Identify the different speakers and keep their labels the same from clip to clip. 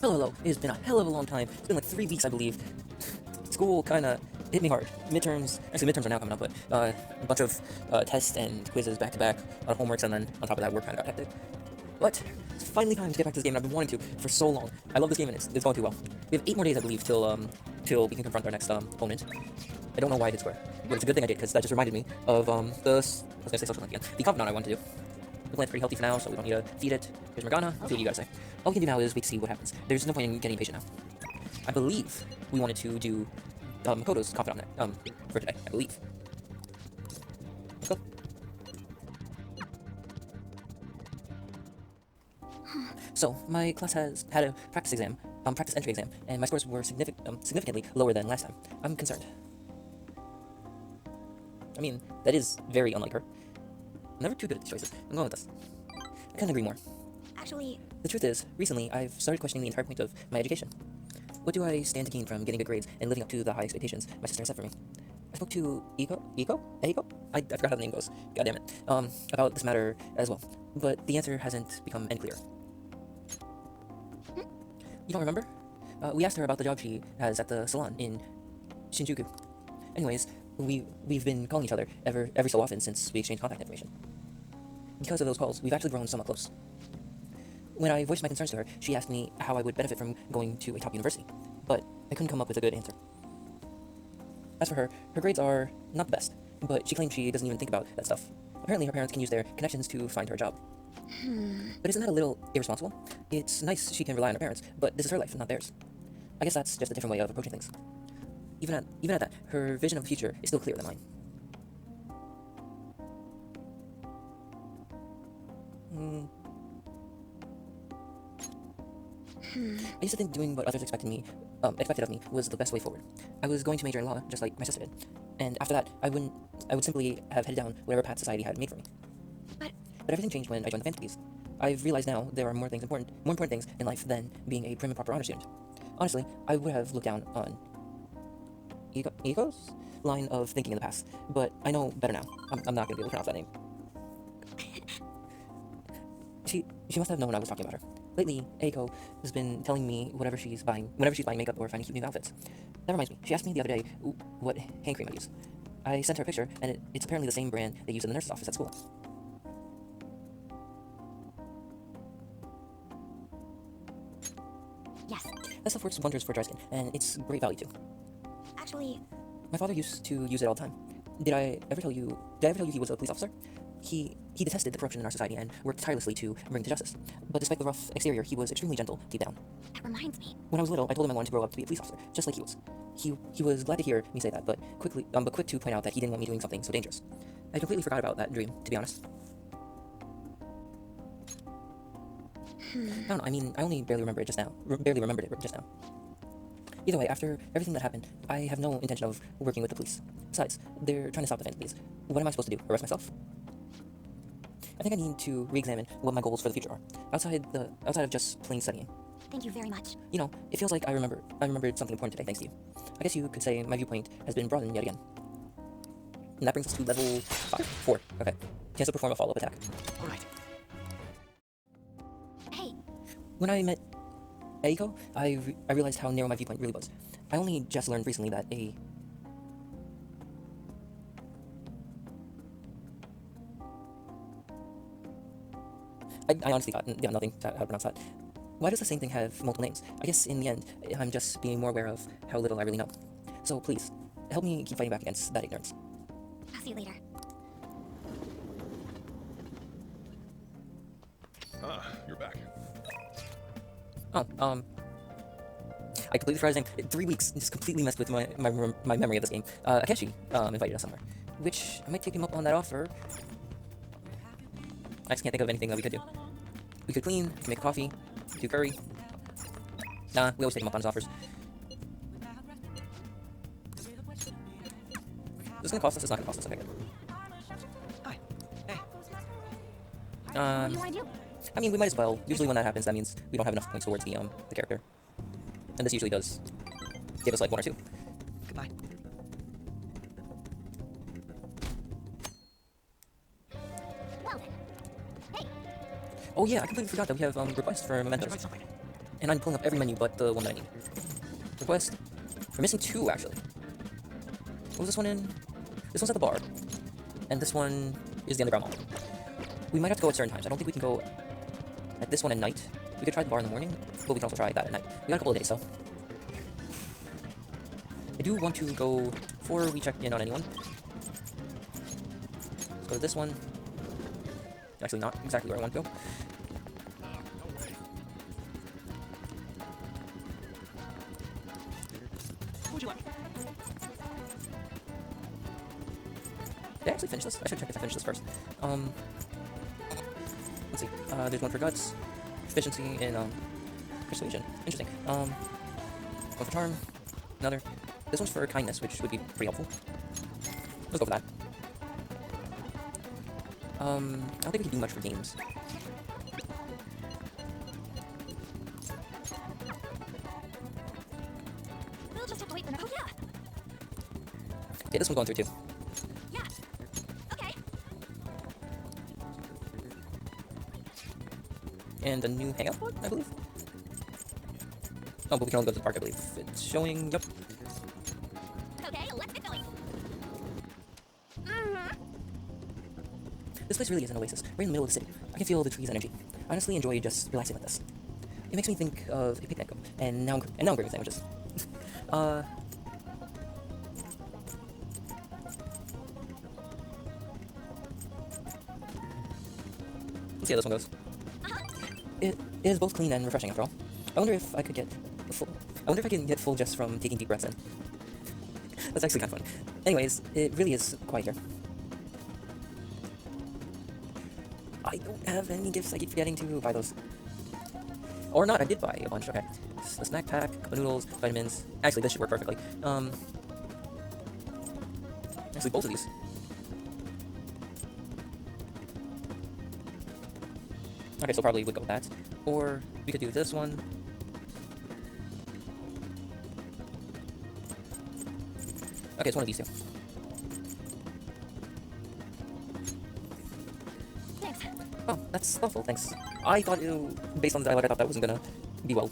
Speaker 1: Hello. It has been a hell of a long time. It's been like 3 weeks, I believe. School kinda hit me hard. Midterms are now coming up, but a bunch of tests and quizzes back to back, homeworks, and then on top of that, work kinda got hectic. But it's finally time to get back to this game, and I've been wanting to for so long. I love this game, and it's going too well. We have 8 more days, I believe, till we can confront our next opponent. I don't know why I did square, but it's a good thing I did, because that just reminded me of I was gonna say social link again. The confidant I wanted to do. The plant's pretty healthy for now, so we don't need to feed it. Here's Morgana. See what you gotta say. All we can do now is wait to see what happens. There's no point in getting impatient now. I believe we wanted to do Makoto's confidant for today. I believe. Let's go. So my class has had a practice entry exam, and my scores were significantly lower than last time. I'm concerned. I mean, that is very unlike her. I'm never too good at these choices. I'm going with this. I couldn't agree more.
Speaker 2: Actually,
Speaker 1: The truth is, recently I've started questioning the entire point of my education. What do I stand to gain from getting good grades and living up to the high expectations my sister has set for me? I spoke to Eiko? I forgot how the name goes. God damn it. About this matter as well. But the answer hasn't become any clearer. You don't remember? We asked her about the job she has at the salon in Shinjuku. Anyways, we've been calling each other every so often since we exchanged contact information. Because of those calls, we've actually grown somewhat close. When I voiced my concerns to her, she asked me how I would benefit from going to a top university, but I couldn't come up with a good answer. As for her grades are not the best, but she claims she doesn't even think about that stuff. Apparently her parents can use their connections to find her a job. But isn't that a little irresponsible? It's nice she can rely on her parents, but this is her life, not theirs. I guess that's just a different way of approaching things. Even at that, her vision of the future is still clearer than mine. I used to think doing what others expected of me was the best way forward. I was going to major in law, just like my sister did, and after that, I would simply have headed down whatever path society had made for me.
Speaker 2: but
Speaker 1: But everything changed when I joined the Fantasies. I've realized now there are more important things in life than being a prim and proper honor student. Honestly, I would have looked down on Eiko's line of thinking in the past, but I know better now. I'm not going to be able to pronounce that name. She must have known I was talking about her. Lately, Eiko has been telling me whenever she's buying makeup or finding cute new outfits. That reminds me, she asked me the other day what hand cream I use. I sent her a picture, and it's apparently the same brand they use in the nurse's office at school.
Speaker 2: yes.
Speaker 1: That stuff works wonders for dry skin, and it's great value too.
Speaker 2: Actually,
Speaker 1: My father used to use it all the time. Did I ever tell you he was a police officer? He detested the corruption in our society and worked tirelessly to bring it to justice. But despite the rough exterior, he was extremely gentle deep down.
Speaker 2: that reminds me.
Speaker 1: When I was little, I told him I wanted to grow up to be a police officer, just like he was. He was glad to hear me say that, but quick to point out that he didn't want me doing something so dangerous. I completely forgot about that dream, to be honest. I don't know. I mean, I only barely remembered it just now. Either way, after everything that happened, I have no intention of working with the police. Besides, they're trying to stop the Fantasies. What am I supposed to do? Arrest myself? I think I need to re-examine what my goals for the future are, outside of just plain studying.
Speaker 2: Thank you very much.
Speaker 1: You know, it feels like I remembered something important today, thanks to you. I guess you could say my viewpoint has been broadened yet again. And that brings us to level 4. Okay. Chance to perform a follow-up attack.
Speaker 3: Alright.
Speaker 2: Hey,
Speaker 1: When I met Eiko, I realized how narrow my viewpoint really was. I only just learned recently that I honestly got nothing to how to pronounce that. Why does the same thing have multiple names? I guess in the end, I'm just being more aware of how little I really know. So please, help me keep fighting back against that ignorance.
Speaker 2: I'll see you later.
Speaker 3: Ah, you're back.
Speaker 1: Oh, I completely forgot his name. 3 weeks just completely messed with my memory of this game. Akechi invited us somewhere, which I might take him up on that offer. I just can't think of anything that we could do. We could clean, we could make coffee, do curry. Nah, we always take him up on his offers. This is gonna cost us. It's not gonna cost us. Okay, good.
Speaker 3: Hi. Hey.
Speaker 2: What do you want to do?
Speaker 1: I mean, we might as well. Usually when that happens, that means we don't have enough points towards the character. And this usually does give us like 1 or 2.
Speaker 3: Goodbye.
Speaker 2: Well then. Hey,
Speaker 1: Oh yeah, I completely forgot that we have requests for
Speaker 3: Write
Speaker 1: mementos.
Speaker 3: something.
Speaker 1: and I'm pulling up every menu but the one that I need. Request. We're missing 2, actually. What was this one in? This one's at the bar. And this one is the underground mall. We might have to go at certain times. I don't think we can go at this one at night. We could try the bar in the morning, but we can also try that at night. We got a couple of days, so. I do want to go before we check in on anyone. Let's go to this one. Actually, not exactly where I want to go.
Speaker 3: What would you like?
Speaker 1: Did I actually finish this? I should check if I finished this first. Let's see. There's one for guts, efficiency, and persuasion. Interesting. One for charm. Another. This one's for kindness, which would be pretty helpful. Let's go for that. I don't think we can do much for games.
Speaker 2: We'll just have to wait for the. Oh yeah.
Speaker 1: Okay, this one's going through too.
Speaker 2: Yeah. Okay.
Speaker 1: And a new hangout one, I believe. Oh, but we can only go to the park, I believe. It's showing. Yep.
Speaker 2: Okay, let's get going.
Speaker 1: This place really is an oasis, right in the middle of the city. I can feel the trees' energy. I honestly enjoy just relaxing like this. It makes me think of a picnic, and now I'm craving sandwiches. Let's see how this one goes. It is both clean and refreshing, after all. I wonder if I could get full. I wonder if I can get full just from taking deep breaths in. That's actually kind of fun. Anyways, it really is quiet here. I don't have any gifts. I keep forgetting to buy those. Or not, I did buy a bunch. Okay. A snack pack, cup of noodles, vitamins. Actually, this should work perfectly. Actually, both of these. Okay, so probably would go with that. Or we could do this one. Okay, it's one of these two.
Speaker 2: Thanks.
Speaker 1: Oh, that's thoughtful, thanks. I thought, based on the dialogue, I thought that wasn't gonna be well.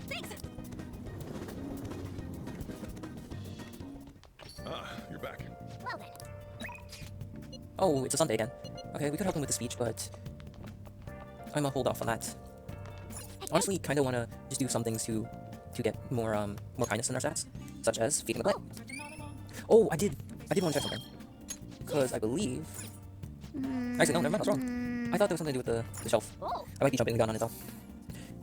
Speaker 2: Thanks.
Speaker 3: You're back.
Speaker 2: Well then.
Speaker 1: Oh, it's a Sunday again. Okay, we could help him with the speech, but I'm gonna hold off on that. Honestly, kind of want to just do some things to get more kindness in our stats, such as feeding the plant. Oh, I did want to check something, because I believe. Actually, no, never mind. I was wrong. I thought there was something to do with the shelf.
Speaker 2: Oh.
Speaker 1: I might be jumping the gun on it though.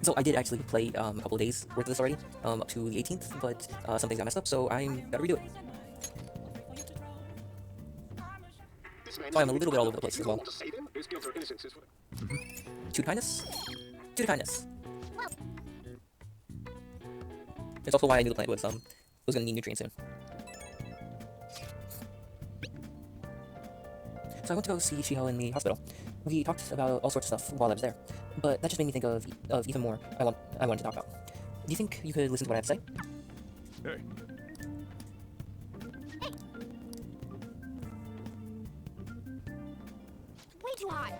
Speaker 1: So I did actually play a couple of days worth of this already, up to the 18th, but some things got messed up, so I'm gotta redo it. So I'm a little bit all over the place as well. Two kindness. Two kindness. It's also why I knew the plant was gonna need nutrients soon. So I went to go see Shiho in the hospital. We talked about all sorts of stuff while I was there, but that just made me think of even more I wanted to talk about. Do you think you could listen to what I have to say?
Speaker 3: Hey.
Speaker 2: Way too hot.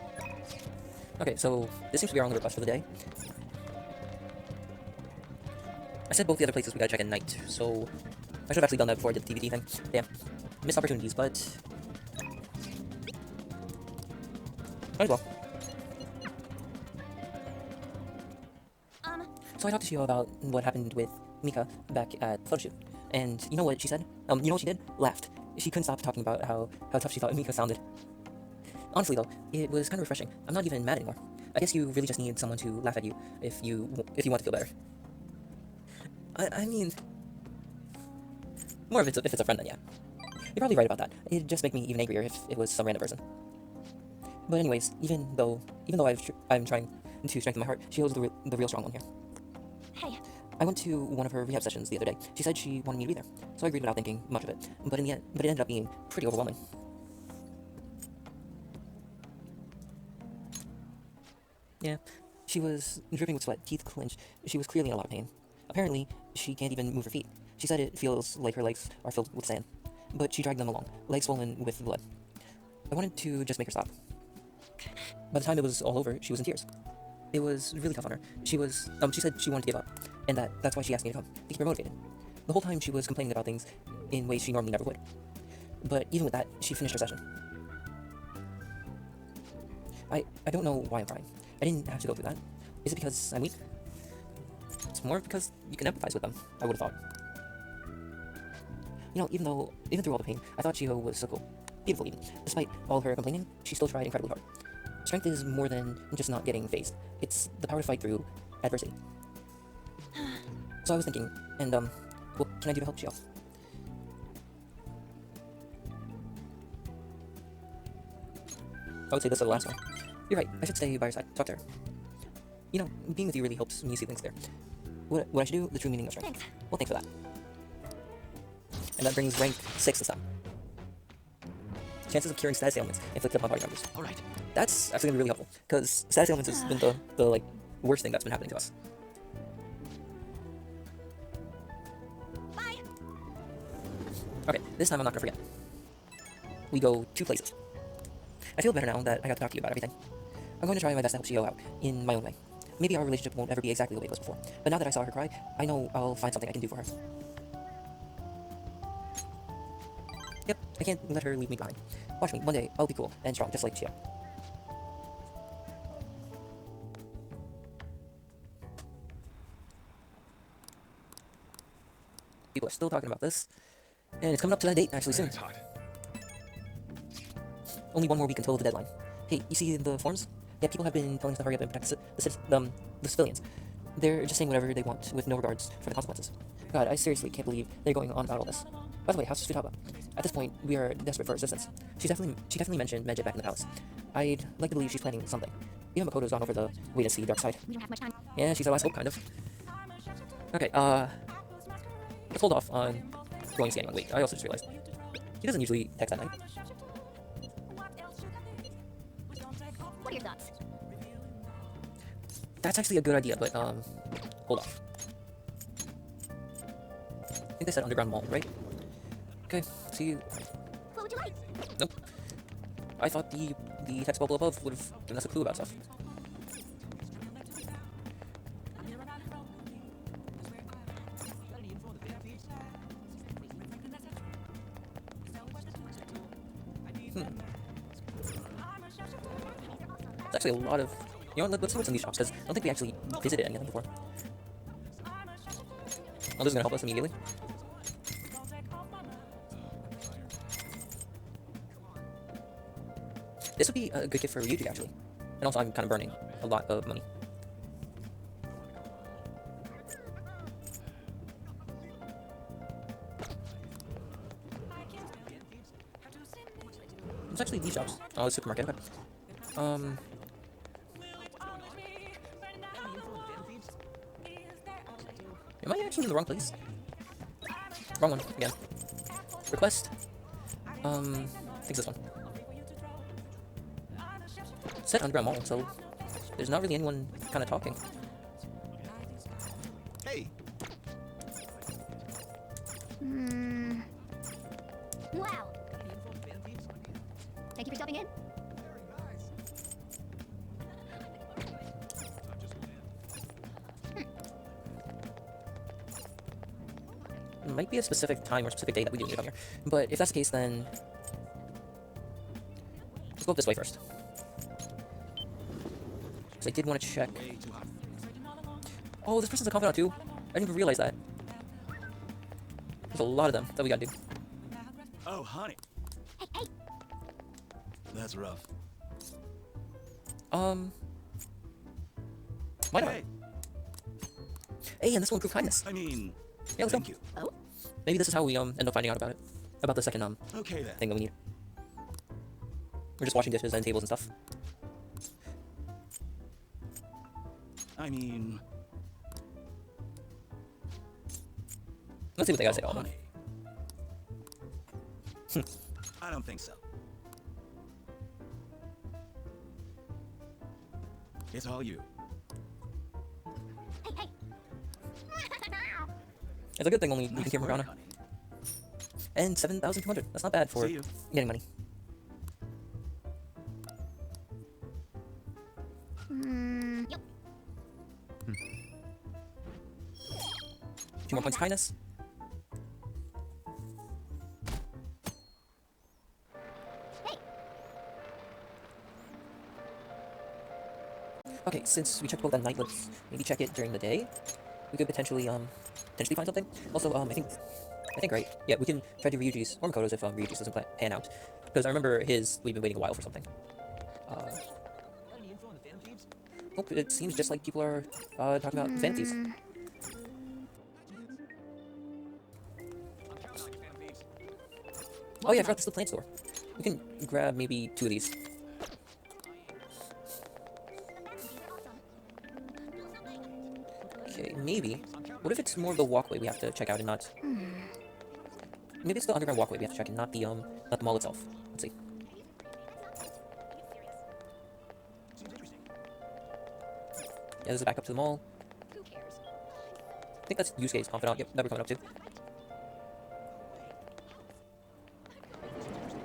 Speaker 1: Okay, so this seems to be our only request for the day. I said both the other places we gotta check at night, so I should have actually done that before I did the DVD thing. Damn. Missed opportunities, but might as well. So I talked to Shio about what happened with Mika back at the photo shoot. And you know what she said? You know what she did? Laughed. She couldn't stop talking about how tough she thought Mika sounded. Honestly though, it was kind of refreshing. I'm not even mad anymore. I guess you really just need someone to laugh at you if you want to feel better. I mean, more if it's a friend then yeah. You're probably right about that. It'd just make me even angrier if it was some random person. But anyways, even though I'm trying to strengthen my heart, she holds the real strong one here.
Speaker 2: Hey.
Speaker 1: I went to one of her rehab sessions the other day. She said she wanted me to be there, so I agreed without thinking much of it. But it ended up being pretty overwhelming. Yeah, she was dripping with sweat, teeth clenched. She was clearly in a lot of pain. Apparently, she can't even move her feet. She said it feels like her legs are filled with sand, but she dragged them along, legs swollen with blood. I wanted to just make her stop. By the time it was all over, she was in tears. It was really tough on her. She said she wanted to give up, and that's why she asked me to come, to keep her motivated. The whole time she was complaining about things in ways she normally never would. But even with that, she finished her session. I don't know why I'm crying. I didn't have to go through that. Is it because I'm weak? It's more because you can empathize with them, I would have thought. You know, even through all the pain, I thought Chiho was so cool. Beautiful even. Despite all her complaining, she still tried incredibly hard. Strength is more than just not getting phased. It's the power to fight through adversity. So I was thinking, and what can I do to help Chiho? I would say this is the last one. You're right, I should stay by your side, talk to her. You know, being with you really helps me see things clear. What I should do, the true meaning of strength.
Speaker 2: Thanks.
Speaker 1: Well, thanks for that. And that brings rank 6 this time. Chances of curing status ailments inflicted upon party members.
Speaker 3: Alright.
Speaker 1: That's actually gonna be really helpful, because status ailments has been the like worst thing that's been happening to us.
Speaker 2: Bye.
Speaker 1: Okay, this time I'm not gonna forget. We go 2 places. I feel better now that I got to talk to you about everything. I'm going to try my best to help Chiho out, in my own way. Maybe our relationship won't ever be exactly the way it was before, but now that I saw her cry, I know I'll find something I can do for her. Yep, I can't let her leave me behind. Watch me, one day I'll be cool and strong, just like Chiho. People are still talking about this, and it's coming up to that date actually soon.
Speaker 3: It's hot.
Speaker 1: Only one more week until the deadline. Hey, you see the forums? Yeah, people have been telling us to hurry up and protect the civilians. They're just saying whatever they want with no regards for the consequences. God, I seriously can't believe they're going on about all this. By the way, how's Futaba? At this point, we are desperate for assistance. She definitely mentioned Medjit back in the palace. I'd like to believe she's planning something. Even Makoto's gone over the way to see dark side.
Speaker 2: We don't have much time.
Speaker 1: Yeah, she's our last hope, kind of. Okay, let's hold off on going and scanning. Wait, I also just realized he doesn't usually text at night.
Speaker 2: What are your thoughts?
Speaker 1: That's actually a good idea, but hold off. I think they said underground mall, right? Okay, see you.
Speaker 2: What would you like?
Speaker 1: Nope. I thought the text bubble above would have given us a clue about stuff. There's actually a lot of... You know what, let's see what's in these shops, because I don't think we actually visited any of them before. Oh, this is gonna help us immediately. This would be a good gift for Ryuji, actually. And also, I'm kind of burning a lot of money. It's actually these shops. Oh, the supermarket, okay. Am I actually in the wrong place? Wrong one, again. Request. I think this one. It said underground mall, so there's not really anyone kind of talking.
Speaker 3: Hey.
Speaker 2: Wow. Thank you for stopping in.
Speaker 1: It might be a specific time or specific day that we do need to come here. But if that's the case, then let's go up this way first. Because I did want to check. Oh, this person's a confidant too. I didn't even realize that. There's a lot of them that we gotta do.
Speaker 3: Oh, honey.
Speaker 2: Hey, hey.
Speaker 3: That's rough.
Speaker 1: Why not?
Speaker 3: Hey.
Speaker 1: Hey, and this one proved kindness.
Speaker 3: I mean,
Speaker 1: Yeah, let's
Speaker 3: thank
Speaker 1: go.
Speaker 3: you.
Speaker 2: Oh?
Speaker 1: Maybe this is how we end up finding out about it. About the second
Speaker 3: Okay then.
Speaker 1: thing that we need. We're just washing dishes and tables and stuff.
Speaker 3: I mean,
Speaker 1: Let's see what they gotta say
Speaker 3: oh,
Speaker 1: about them.
Speaker 3: honey. I don't think so. It's all you.
Speaker 2: Hey, hey.
Speaker 1: It's a good thing only you can
Speaker 3: Nice
Speaker 1: hear
Speaker 3: work,
Speaker 1: Morgana.
Speaker 3: honey.
Speaker 1: And 7,200. That's not bad for
Speaker 3: See you.
Speaker 1: getting money.
Speaker 2: Yep.
Speaker 1: 2 more points of kindness.
Speaker 2: Hey.
Speaker 1: Okay, since we checked both at night, let's maybe check it during the day. We could potentially find something. Also, I think right. Yeah, we can try to Ryuji's or Makoto's if Ryuji's doesn't pan out. Because I remember we've been waiting a while for something. Oh, it seems just like people are talking about fantasies. Oh yeah, I forgot this is the plant store. We can grab maybe 2 of these. Okay, maybe. What if it's more of the walkway we have to check out and not... Maybe it's the underground walkway we have to check and not the mall itself. Let's see. Yeah, this is back up to the mall.
Speaker 2: Who cares?
Speaker 1: I think that's Yusuke's confidant. Yep, that we're coming up to.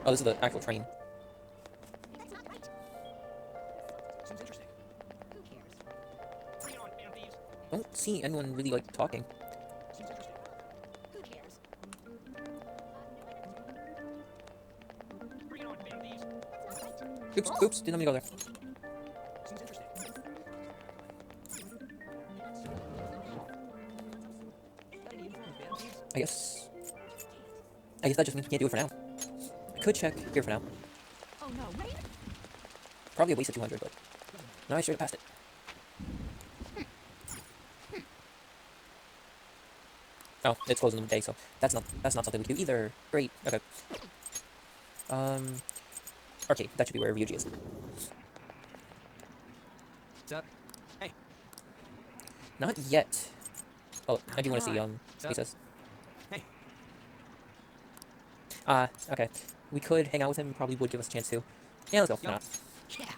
Speaker 1: Oh, this is the actual train.
Speaker 2: That's not right.
Speaker 3: Seems interesting.
Speaker 2: Who cares?
Speaker 1: Don't see anyone really like talking.
Speaker 3: Seems interesting.
Speaker 2: Who cares?
Speaker 1: Oops, oops, didn't let me go there.
Speaker 3: Seems interesting.
Speaker 1: I guess that just means we can't do it for now. I could check here for now.
Speaker 2: Oh no, rain?
Speaker 1: Probably a waste of 200, but no, I should have passed it. Oh, it's closed in the day, so that's not something we can do either. Great. Okay. Arcade. That should be where Ryuji is.
Speaker 3: What's up? Hey.
Speaker 1: Not yet. Oh, I do want to see
Speaker 3: What's up?
Speaker 1: Lisa's.
Speaker 3: Hey.
Speaker 1: Okay. We could hang out with him. Probably would give us a chance to. Yeah, let's go. Why
Speaker 3: Yup.
Speaker 1: not?
Speaker 3: Yeah.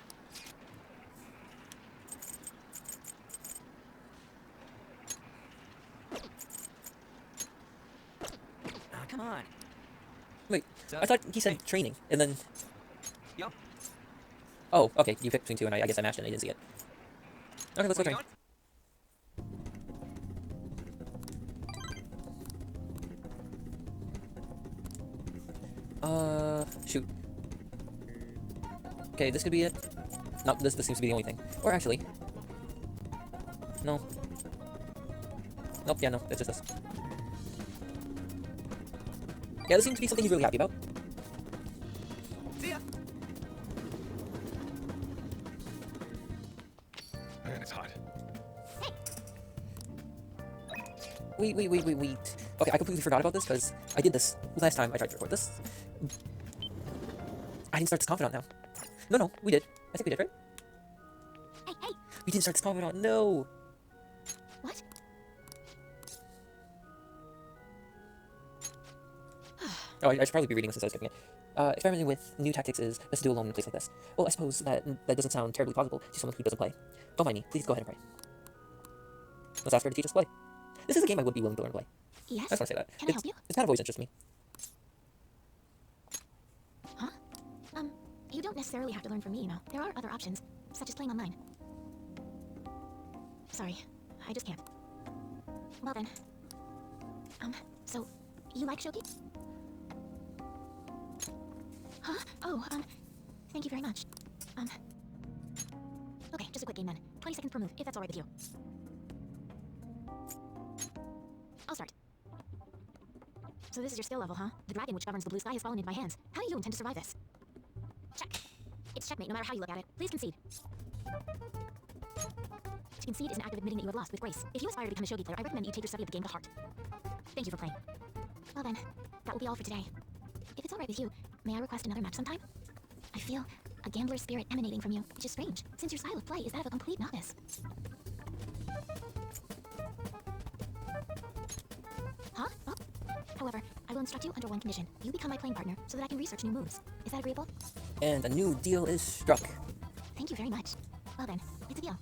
Speaker 3: Come on.
Speaker 1: Wait,
Speaker 3: So-
Speaker 1: I thought he said training, and then...
Speaker 3: Yup.
Speaker 1: Oh, okay, you picked between 2, and I guess I mashed it and I didn't see it. Okay, let's go
Speaker 3: Where you
Speaker 1: train. Shoot. Okay, this could be it. No, this seems to be the only thing. Or actually... No. Nope, yeah, no, it's just this. Yeah, this seems to be something he's really happy about.
Speaker 3: See ya. Man, it's hot.
Speaker 1: Wait. Okay, I completely forgot about this, because I did this last time I tried to record this. I didn't start this confidant now. No, we did. I think we did, right?
Speaker 2: Hey, hey!
Speaker 1: We didn't start this confidant, no!
Speaker 2: What?
Speaker 1: Oh, I should probably be reading this since I was skipping it. Experimenting with new tactics is best to do alone in a place like this. Well, I suppose that doesn't sound terribly plausible to someone who doesn't play. Don't mind me, please go ahead and pray. Let's ask her to teach us to play. This is a game I would be willing to learn to play.
Speaker 2: Yes?
Speaker 1: I just want to say that.
Speaker 2: Can I help you?
Speaker 1: It's kind of always interested me.
Speaker 2: Huh? You don't necessarily have to learn from me, you know. There are other options, such as playing online. Sorry, I just can't. Well then. So, you like Shogi? Huh? Oh, thank you very much. Okay, just a quick game then. 20 seconds per move, if that's alright with you. I'll start. So this is your skill level, huh? The dragon which governs the blue sky has fallen into my hands. How do you intend to survive this? Check. It's checkmate no matter how you look at it. Please concede. To concede is an act of admitting that you have lost with grace. If you aspire to become a shogi player, I recommend you take your study of the game to heart. Thank you for playing. Well then, that will be all for today. If it's alright with you, may I request another match sometime? I feel a gambler's spirit emanating from you, which is strange, since your style of play is that of a complete novice. Huh? Oh. However, I will instruct you under one condition. You become my playing partner so that I can research new moves. Is that agreeable?
Speaker 1: And a new deal is struck.
Speaker 2: Thank you very much. Well then, it's a deal.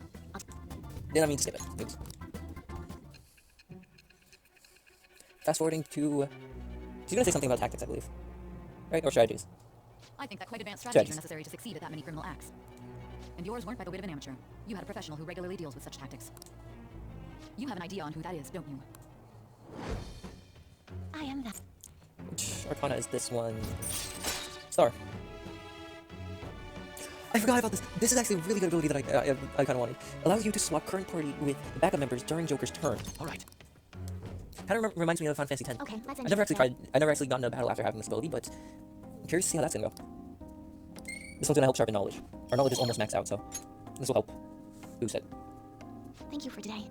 Speaker 1: Didn't mean to skip it. Oops. Fast forwarding to... She's gonna say something about tactics, I believe. Right? Or strategies.
Speaker 4: I think that quite advanced
Speaker 1: Strategies.
Speaker 4: strategies are necessary to succeed at that many criminal acts. And yours weren't by the weight of an amateur. You had a professional who regularly deals with such tactics. You have an idea on who that is, don't you?
Speaker 2: I am that.
Speaker 1: Which Arcana is this one? Star. I forgot about this. This is actually a really good ability that I kind of wanted. Allows you to swap current party with backup members during Joker's turn.
Speaker 3: All right.
Speaker 1: Kind of reminds me of Final Fantasy X.
Speaker 2: Okay, let's
Speaker 1: I never actually tried. I never actually gotten a battle after having this ability, but I'm curious to see how that's gonna go. This one's gonna help sharpen knowledge. Our knowledge is almost maxed out, so this will help boost it.
Speaker 2: Thank you for today.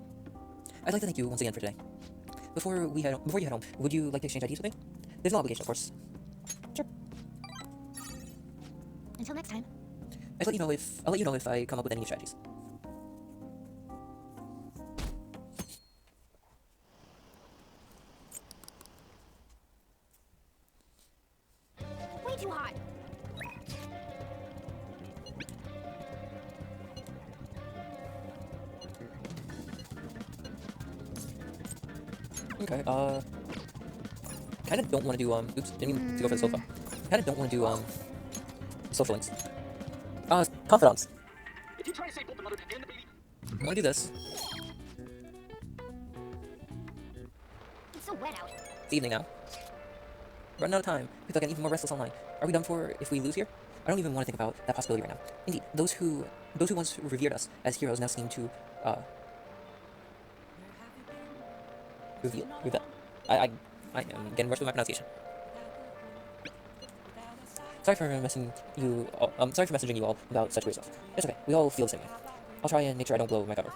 Speaker 1: I'd like to thank you once again for today. Before you head home, would you like to exchange IDs with me? There's no obligation, of course. Sure.
Speaker 2: Until next time.
Speaker 1: I'll let you know if I come up with any new strategies.
Speaker 2: Way too hot.
Speaker 1: Okay, kind of don't want to do, oops, didn't mean to go for the sofa. Kind of don't want to do, social links. Confidants.
Speaker 3: If you try to say both the mother and the baby,
Speaker 1: I want to do this.
Speaker 2: It's so wet out.
Speaker 1: It's evening now. Running out of time. People are getting even more restless online. Are we done for if we lose here? I don't even want to think about that possibility right now. Indeed, those who once revered us as heroes now seem to, reveal. I am getting rushed with my pronunciation. Sorry for messaging you all about such weird stuff. It's okay. We all feel the same way. I'll try and make sure I don't blow my cover.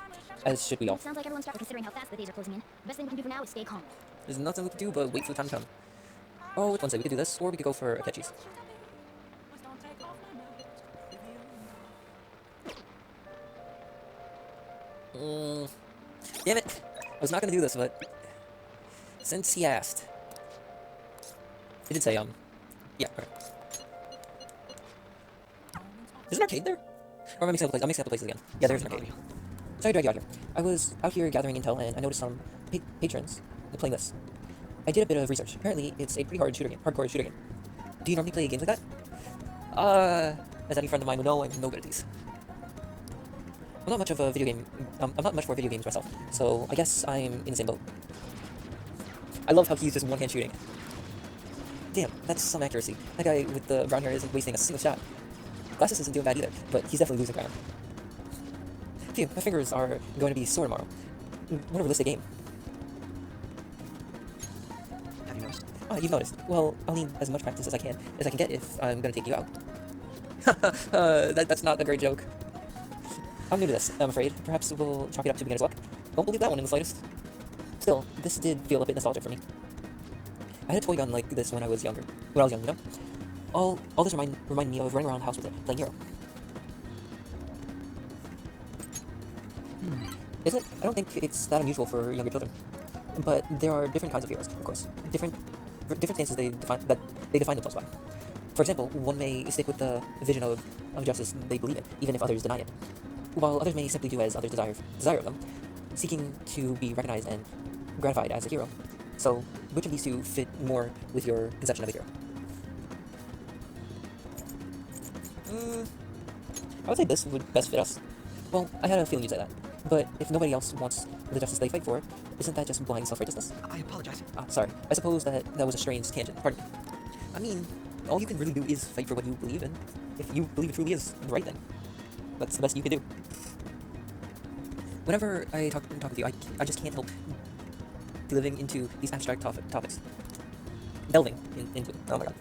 Speaker 1: As should we all.
Speaker 2: Sounds like everyone's stressed considering how fast the days are closing in. Best thing we can do for now is stay calm.
Speaker 1: There's nothing we can do but wait for the time to come. Oh, which one say? We could do this, or we could go for a catchies. Damn it! I was not gonna do this, but since he asked, he did say yeah. Okay. There's an arcade there? Or am I mixing up the places? I'm mixing up the places again. Yeah, there's an arcade. Sorry to drag you out here. I was out here gathering intel and I noticed some patrons playing this. I did a bit of research. Apparently, it's a pretty hardcore shooter game. Do you normally play games like that? As any friend of mine would know, I'm no good at these. I'm not much of a video game. I'm not much for video games myself, so I guess I'm in the same boat. I love how he's just one-hand shooting. Damn, that's some accuracy. That guy with the brown hair isn't wasting a single shot. Glasses isn't doing bad either, but he's definitely losing ground. Phew, my fingers are going to be sore tomorrow. What a realistic game.
Speaker 3: have you noticed?
Speaker 1: Ah, you've noticed. Well, I'll need as much practice as I can get if I'm gonna take you out. That's not a great joke. I'm new to this, I'm afraid. Perhaps we'll chalk it up to beginner's luck. Don't believe that one in the slightest. Still, this did feel a bit nostalgic for me. I had a toy gun like this when I was young, you know? All this remind me of running around the house with it, playing Hero. Isn't it? I don't think it's that unusual for younger children. But there are different kinds of heroes, of course. Different stances they define themselves by. For example, one may stick with the vision of justice they believe in, even if others deny it. While others may simply do as others desire of them, seeking to be recognized and gratified as a hero. So, which of these two fit more with your conception of a hero? I would say this would best fit us. Well, I had a feeling you'd say that. But if nobody else wants the justice they fight for, isn't that just blind self-righteousness?
Speaker 3: I apologize.
Speaker 1: Sorry. I suppose that was a strange tangent. Pardon me. I mean, all you can really do is fight for what you believe in. If you believe it truly is the right thing. That's the best you can do. Whenever I talk with you, I just can't help living into these abstract topics. Delving into them. Oh my god.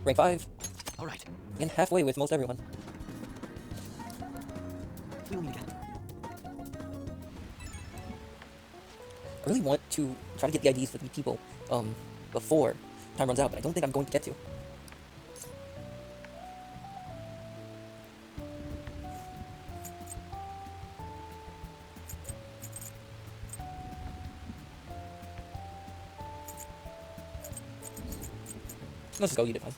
Speaker 1: Rank 5.
Speaker 3: All right.
Speaker 1: And halfway with most everyone.
Speaker 3: We will meet again.
Speaker 1: I really want to try to get the IDs with the people, before time runs out, but I don't think I'm going to get to. Let's just go, you did fine.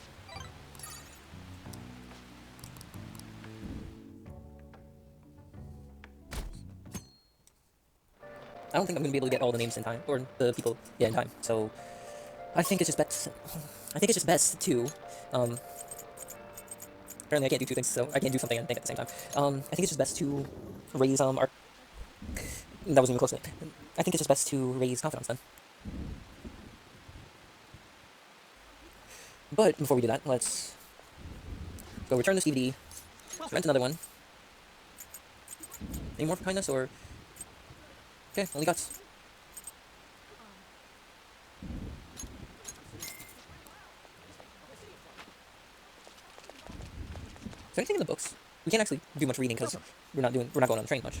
Speaker 1: I don't think I'm gonna be able to get all the names in time, or the people, in time. So I think it's just best. I think it's just best to, Apparently I can't do two things, so I can't do something and think at the same time. I think it's just best to raise our... That wasn't even close to it. I think it's just best to raise confidence then. But before we do that, let's go return this DVD, rent another one. Any more for kindness, or... Okay, only guts. Is there anything in the books? We can't actually do much reading because we're not going on the train much.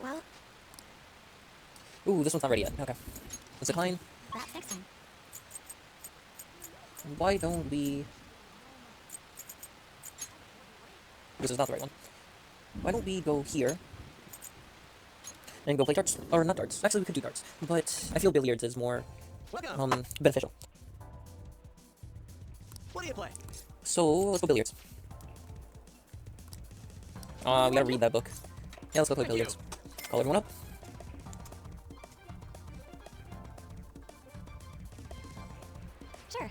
Speaker 2: Well,
Speaker 1: Ooh, this one's not ready yet. Okay. Let's decline.
Speaker 2: perhaps next time.
Speaker 1: Why don't we... This is not the right one. Why don't we go here and go play darts? Or not darts. Actually, we could do darts. But I feel billiards is more
Speaker 3: Welcome.
Speaker 1: beneficial.
Speaker 3: What do you play?
Speaker 1: So, let's go billiards. We gotta read that book. Yeah, let's go play
Speaker 3: Thank
Speaker 1: billiards. Call everyone up.
Speaker 2: Sure.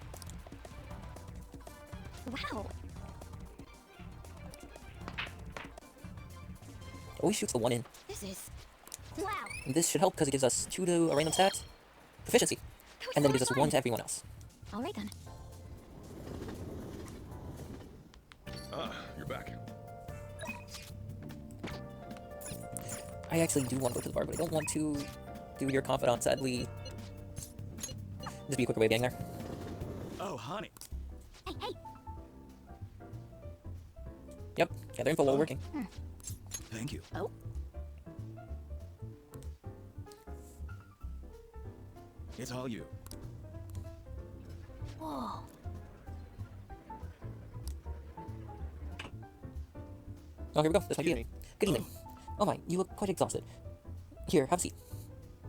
Speaker 2: Wow.
Speaker 1: Always shoots the one in.
Speaker 2: This is... Wow.
Speaker 1: This should help because it gives us 2 to a random stat. Proficiency.
Speaker 2: That was
Speaker 1: And then
Speaker 2: so
Speaker 1: it gives us
Speaker 2: much
Speaker 1: 1
Speaker 2: fun.
Speaker 1: to everyone else.
Speaker 2: Alright then.
Speaker 5: You're back.
Speaker 1: I actually do want to go to the bar, but I don't want to do your confidant, sadly. Just be a quicker way of getting there.
Speaker 3: Oh, honey.
Speaker 2: Hey, hey!
Speaker 1: Yep, gather info while working.
Speaker 3: Thank you.
Speaker 2: Oh?
Speaker 3: It's all you.
Speaker 2: Whoa.
Speaker 1: Oh, here we go. This might be
Speaker 3: Excuse
Speaker 1: it. Good evening. Oh my, you look quite exhausted. Here, have a seat.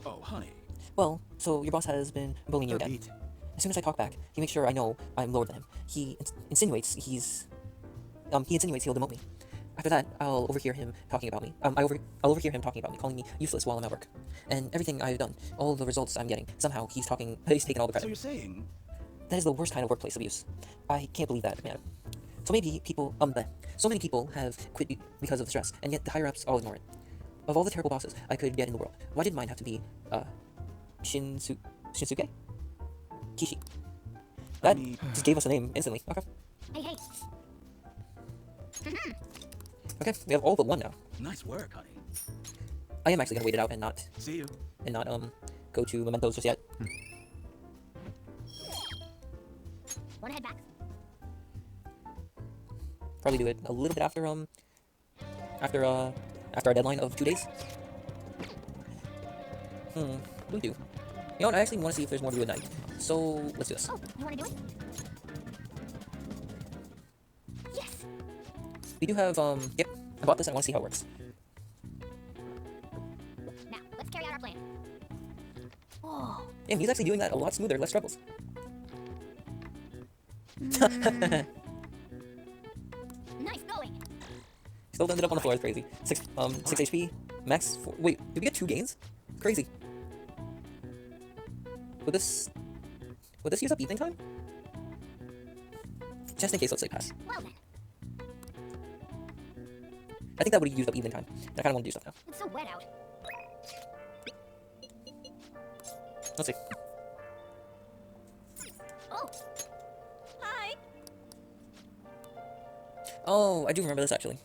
Speaker 3: Oh, honey.
Speaker 1: Well, so your boss has been bullying you
Speaker 3: Third
Speaker 1: again.
Speaker 3: beat.
Speaker 1: As soon as I talk back, he makes sure I know I'm lower than him. He insinuates he insinuates he'll demote me. After that, I'll overhear him talking about me. I'll overhear him talking about me, calling me useless while I'm at work. And everything I've done, all the results I'm getting, somehow he's taking all the
Speaker 3: So
Speaker 1: credit.
Speaker 3: you're saying...
Speaker 1: That is the worst kind of workplace abuse. I can't believe that, man. So many people have quit because of the stress, and yet the higher-ups all ignore it. Of all the terrible bosses I could get in the world, why did mine have to be, Shinsuke? Kishi. That
Speaker 3: mean-
Speaker 1: just gave us a name instantly. Okay.
Speaker 2: Hey, hey!
Speaker 1: Okay, we have all but one now.
Speaker 3: Nice work, honey.
Speaker 1: I am actually gonna wait it out and not,
Speaker 3: See you.
Speaker 1: go to mementos just yet.
Speaker 2: Wanna head back?
Speaker 1: Probably do it a little bit after our deadline of 2 days. What do we do? You know what, I actually want to see if there's more to do at night. So, let's do this.
Speaker 2: Oh, you wanna do it? Yes!
Speaker 1: We do have, yep, I bought this and I want to see how it works.
Speaker 2: Now, let's carry out our plan. Whoa.
Speaker 1: Damn, he's actually doing that a lot smoother, less struggles.
Speaker 2: Nice going!
Speaker 1: Still ended up on the floor, it's crazy. 6 HP, max, wait, did we get 2 gains? Crazy. Would this use up evening time? Just in case, let's say pass.
Speaker 2: Well then,
Speaker 1: I think that would have used up evening time. And I kind of want to do stuff now.
Speaker 2: it's so wet out.
Speaker 1: Let's see.
Speaker 2: Oh! Hi!
Speaker 1: Oh, I do remember this actually.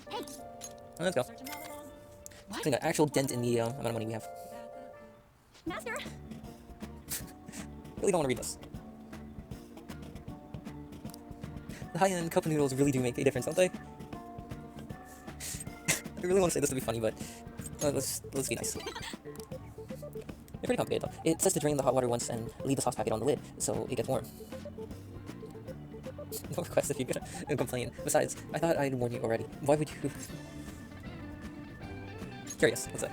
Speaker 2: Hey!
Speaker 1: Let's go. Putting an actual dent in the amount of money we have.
Speaker 2: Master!
Speaker 1: Really don't want to read this. The high-end cup noodles really do make a difference, don't they? I really want to say this to be funny, but let's be nice. They're pretty complicated though. It says to drain the hot water once and leave the sauce packet on the lid so it gets warm. No request if you're gonna complain. Besides, I thought I'd warned you already. Why would you? Curious. What's that?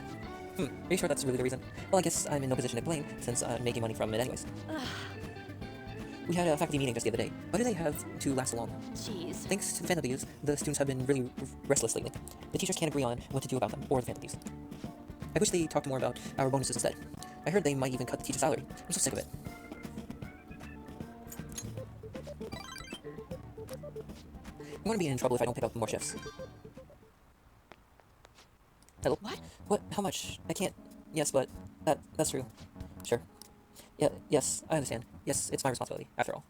Speaker 1: Are you sure that's really the reason? Well, I guess I'm in no position to blame since I'm making money from it anyways. We had a faculty meeting just the other day. Why do they have to last so long?
Speaker 4: Jeez.
Speaker 1: Thanks to the Fan W's, the students have been really restless lately. The teachers can't agree on what to do about them, or the Fan W's. I wish they talked more about our bonuses instead. I heard they might even cut the teacher's salary. I'm so sick of it. I'm gonna be in trouble if I don't pick up more shifts. Hello?
Speaker 4: What?
Speaker 1: What? How much? I can't. Yes, but that's true. Sure. Yeah, yes, I understand. Yes, it's my responsibility, after all.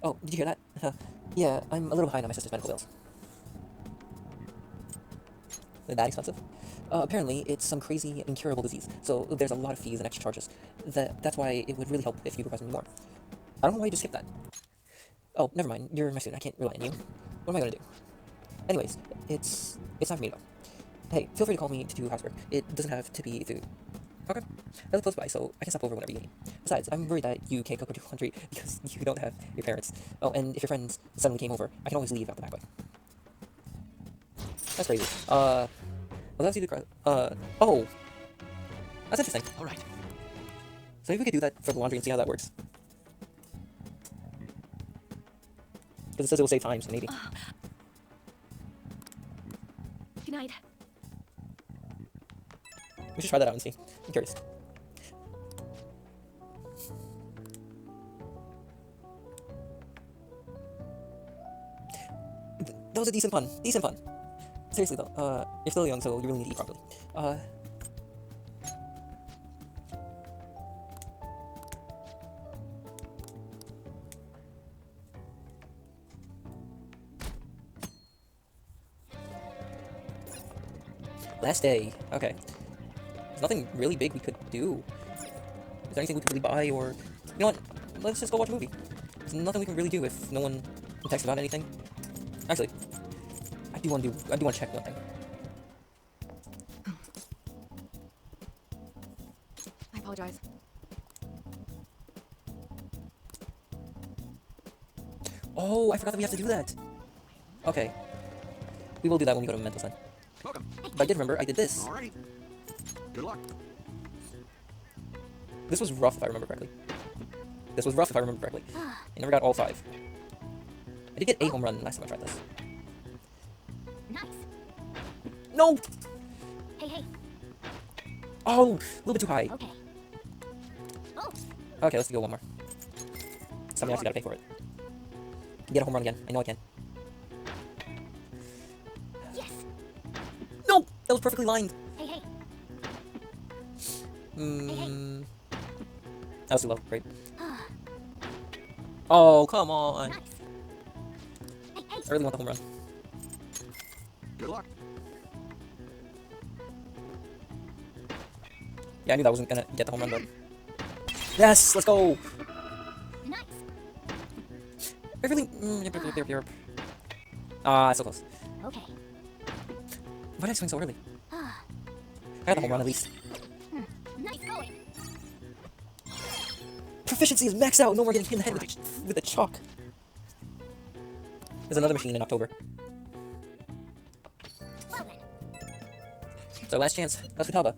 Speaker 1: Oh, did you hear that? Yeah, I'm a little behind on my sister's medical bills. That expensive? Apparently, it's some crazy, incurable disease, so there's a lot of fees and extra charges. That's why it would really help if you request me more. I don't know why you just skipped that. Oh, never mind. You're my student. I can't rely on you. What am I gonna do? Anyways, it's time for me to go. Hey, feel free to call me to do housework. It doesn't have to be through. Okay. I live close by, so I can stop over whenever you need. Besides, I'm worried that you can't cook or do laundry because you don't have your parents. Oh, and if your friends suddenly came over, I can always leave out the back way. That's crazy. Well, that's either. Oh! That's interesting.
Speaker 3: Alright.
Speaker 1: So maybe we could do that for the laundry and see how that works. Because it says it will save time, so maybe.
Speaker 2: Good night.
Speaker 1: We should try that out and see. I'm curious. That was a decent fun. Decent fun. Seriously though, you're still young, so you really need to eat properly. Last day. Okay. There's nothing really big we could do. Is there anything we could really buy, or... You know what? Let's just go watch a movie. There's nothing we can really do if no one can text about anything. Actually, I do want to check one thing.
Speaker 4: I apologize.
Speaker 1: Oh, I forgot that we have to do that. Okay. We will do that when we go to mental then.
Speaker 3: Welcome.
Speaker 1: But I did remember, I did this.
Speaker 3: Alrighty. Good luck.
Speaker 1: This was rough if I remember correctly. I never got all 5. I did get a home run last time I tried this.
Speaker 2: Nice.
Speaker 1: No!
Speaker 2: Hey.
Speaker 1: Oh! A little bit too high.
Speaker 2: Okay. Oh,
Speaker 1: Okay, let's go one more. Somebody else gotta pay for it. Get a home run again. I know I can.
Speaker 2: yes.
Speaker 1: No! That was perfectly lined.
Speaker 2: Hey.
Speaker 1: That was too low. Great. Oh, come on.
Speaker 2: Nice. Hey.
Speaker 1: I really want the home run.
Speaker 3: Good luck.
Speaker 1: Yeah, I knew that wasn't gonna get the home run, but... Yes! Let's go!
Speaker 2: Nice.
Speaker 1: I really... Ah, so close.
Speaker 2: Okay.
Speaker 1: Why did I swing so early? I got the home run at least.
Speaker 2: Nice going.
Speaker 1: Proficiency is maxed out! No more getting hit in the head with a chalk. There's another machine in October.
Speaker 2: Well then.
Speaker 1: It's our last chance. That's Futaba.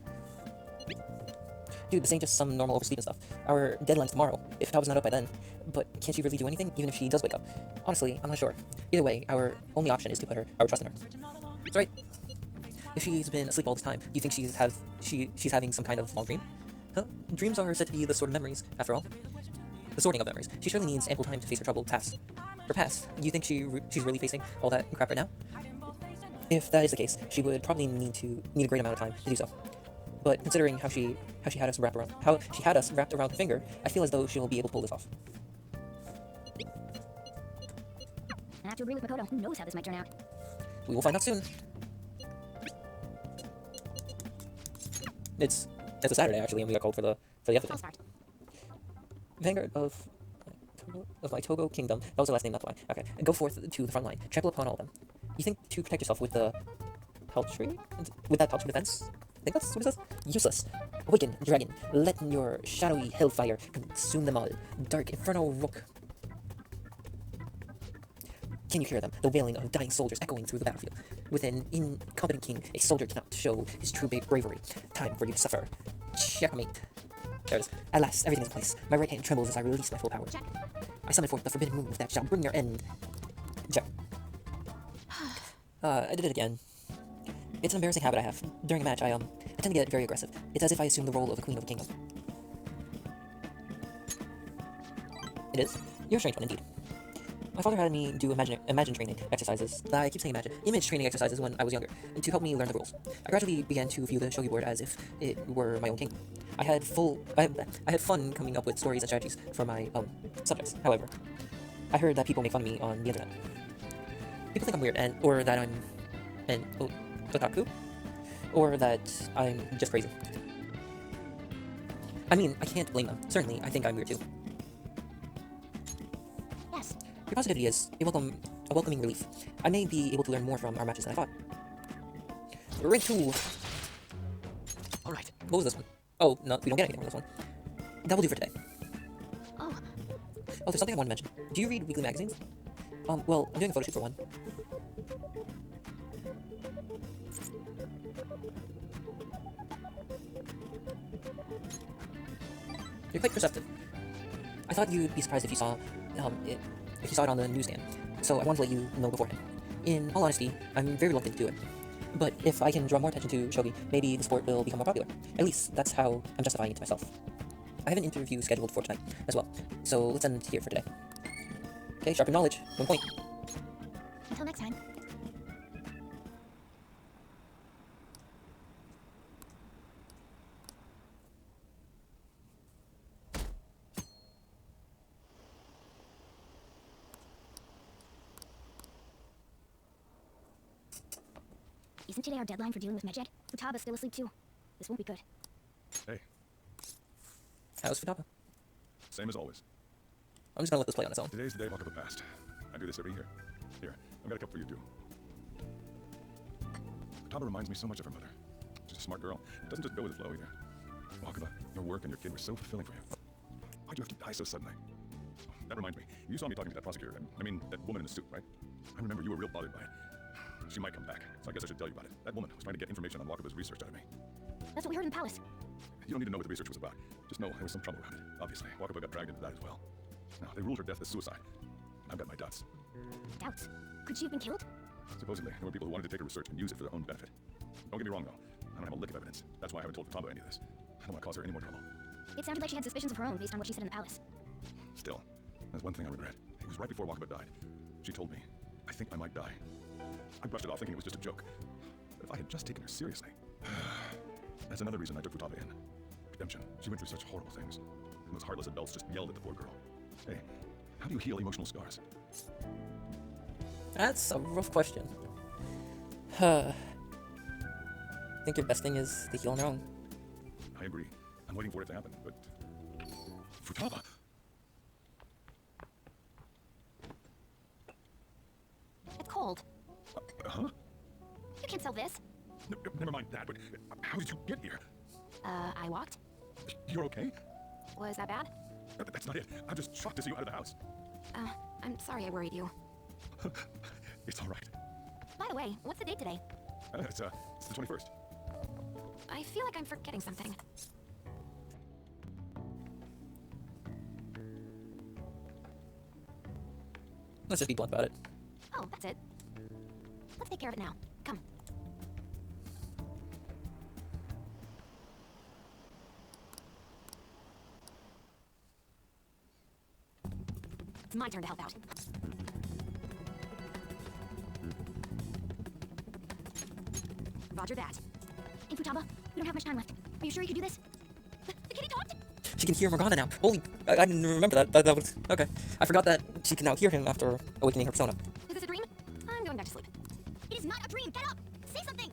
Speaker 1: Dude, this ain't just some normal oversleep and stuff. Our deadline's tomorrow, if Futaba's not up by then. But can't she really do anything, even if she does wake up? Honestly, I'm not sure. Either way, our only option is to put our trust in her. That's right. If she's been asleep all this time, do you think she's having some kind of long dream? Huh? Dreams are said to be the sort of memories, after all. The sorting of memories. She surely needs ample time to face her troubled past. Her past. Do you think she's really facing all that crap right now? If that is the case, she would probably need a great amount of time to do so. But considering how she had us wrapped around her finger, I feel as though she'll be able to pull this off.
Speaker 2: I have to agree with Makoto. Who knows how this might turn out?
Speaker 1: We will find out soon. It's a Saturday actually, and we got called for the
Speaker 2: I'll
Speaker 1: thing.
Speaker 2: start.
Speaker 1: Vanguard of my Togo Kingdom. That was the last name, that's why. Okay, go forth to the front line. Trample upon all of them. You think to protect yourself with the peltry? With that peltry defense? I think that's what it says? Useless. Awaken, dragon. Let your shadowy hellfire consume them all. Dark inferno rook. Can you hear them? The wailing of dying soldiers echoing through the battlefield. With an incompetent king, a soldier cannot show his true bravery. Time for you to suffer. Checkmate. There it is. At last, everything is in place. My right hand trembles as I release my full power.
Speaker 2: Check.
Speaker 1: I summon forth the forbidden move that shall bring your end. Check. I did it again. It's an embarrassing habit I have. During a match, I tend to get very aggressive. It's as if I assume the role of a queen of a kingdom. It is? You're a strange one indeed. My father had me do imagine training exercises. I keep saying image training exercises when I was younger, and to help me learn the rules. I gradually began to view the shogi board as if it were my own kingdom. I had fun coming up with stories and strategies for my subjects. However, I heard that people make fun of me on the internet. People think I'm weird, or that I'm an otaku, or that I'm just crazy. I mean, I can't blame them. Certainly, I think I'm weird too.
Speaker 2: Yes.
Speaker 1: Your positivity is a welcoming relief. I may be able to learn more from our matches than I thought. Rank 2! Alright, what was this one? Oh, no, we don't get anything from this one. That will do for today.
Speaker 2: Oh,
Speaker 1: Oh, there's something I wanted to mention. Do you read weekly magazines? Well, I'm doing a photo shoot for one. You're quite perceptive. I thought you'd be surprised if you saw it on the newsstand, so I wanted to let you know beforehand. In all honesty, I'm very reluctant to do it. But if I can draw more attention to shogi, maybe the sport will become more popular. At least, that's how I'm justifying it to myself. I have an interview scheduled for tonight, as well, so let's end here for today. Okay, sharpen knowledge. 1 point.
Speaker 2: until next time. Isn't today our deadline for dealing with Medjed? Futaba's still asleep too. This won't be good.
Speaker 3: Hey,
Speaker 1: How's Futaba?
Speaker 3: same as always.
Speaker 1: I'm just gonna let this play on its own.
Speaker 3: Today's the day of Wakaba Past. I do this every year. Here, I've got a cup for you too. Futaba reminds me so much of her mother. She's a smart girl. Doesn't just go with the flow either. Wakaba, your work and your kid were so fulfilling for you. Why'd you have to die so suddenly? That reminds me. You saw me talking to that prosecutor. I mean, that woman in the suit, right? I remember you were real bothered by it. She might come back, so I guess I should tell you about it. That woman was trying to get information on Wakaba's research out of me.
Speaker 2: That's what we heard in the palace.
Speaker 3: You don't need to know what the research was about. Just know there was some trouble around it. Obviously, Wakaba got dragged into that as well. Now, they ruled her death as suicide. I've got my doubts.
Speaker 2: Doubts. Could she have been killed?
Speaker 3: Supposedly, there were people who wanted to take her research and use it for their own benefit. Don't get me wrong, though. I don't have a lick of evidence. That's why I haven't told Futaba any of this. I don't want to cause her any more trouble.
Speaker 2: It sounded like she had suspicions of her own based on what she said in the palace.
Speaker 3: Still, there's one thing I regret. It was right before Wakaba died. She told me, I think I might die. I brushed it off thinking it was just a joke. But if I had just taken her seriously... That's another reason I took Futaba in. Redemption. She went through such horrible things. And those heartless adults just yelled at the poor girl. Hey, how do you heal emotional scars?
Speaker 1: That's a rough question. I think your best thing is to heal on your own.
Speaker 3: I agree. I'm waiting for it to happen, but... Futaba!
Speaker 2: It's cold.
Speaker 3: Huh?
Speaker 2: You can't sell this.
Speaker 3: Never mind that, but how did you get here?
Speaker 2: I walked.
Speaker 3: You're okay?
Speaker 2: Was that bad?
Speaker 3: That's not it. I'm just shocked to see you out of the house.
Speaker 2: I'm sorry I worried you.
Speaker 3: It's all right.
Speaker 2: By the way, what's the date today?
Speaker 3: It's the 21st.
Speaker 2: I feel like I'm forgetting something.
Speaker 1: Let's just be blunt about it.
Speaker 2: Oh, that's it. Let's take care of it now. Come. It's my turn to help out. Roger that. Hey, Futaba, we don't have much time left. Are you sure you can do this? The kitty talked?
Speaker 1: She can hear Morgana now. Holy, I didn't remember that. That was okay. I forgot that she can now hear him after awakening her persona.
Speaker 2: Is this a dream? I'm going back to sleep. It is not a dream. Get up. Say something.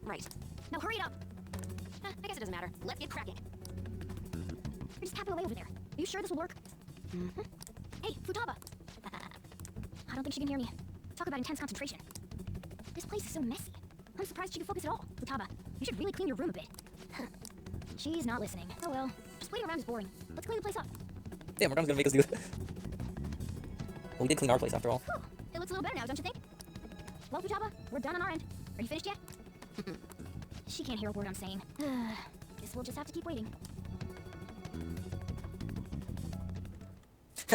Speaker 2: Right. Now hurry it up. I guess it doesn't matter. Let's get cracking. You're just tapping away over there. Are you sure this will work? Mm-hmm. Hey, Futaba. I don't think she can hear me. Talk about intense concentration. This place is so messy. I'm surprised she can focus at all. Futaba, you should really clean your room a bit. She's not listening. Oh well. Just waiting around is boring. Let's clean the place up.
Speaker 1: Damn, Morgana's gonna make us do it. Well, we did clean our place after all.
Speaker 2: Whew. It looks a little better now, don't you think? Well, Futaba, we're done on our end. Are you finished yet? She can't hear a word I'm saying. Guess we'll just have to keep waiting.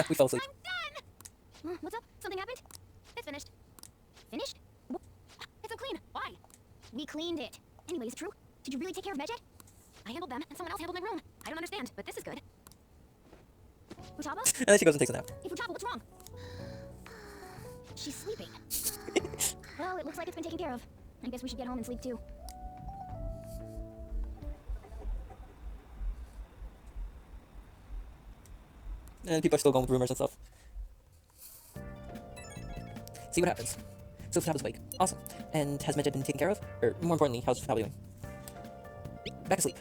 Speaker 1: We fell asleep.
Speaker 2: I'm done! What's up? Something happened? It's finished. Finished? We cleaned it. Anyways, true. Did you really take care of Medjed? I handled them, and someone else handled my room. I don't understand, but this is good. Futaba?
Speaker 1: And then she goes and takes a nap.
Speaker 2: Hey, Futaba, what's wrong? She's sleeping. Well, it looks like it's been taken care of. I guess we should get home and sleep too.
Speaker 1: And people are still going with rumors and stuff. See what happens. So Futaba's awake. Awesome. And has Medjed been taken care of? Or more importantly, how's Futaba doing? Back to sleep.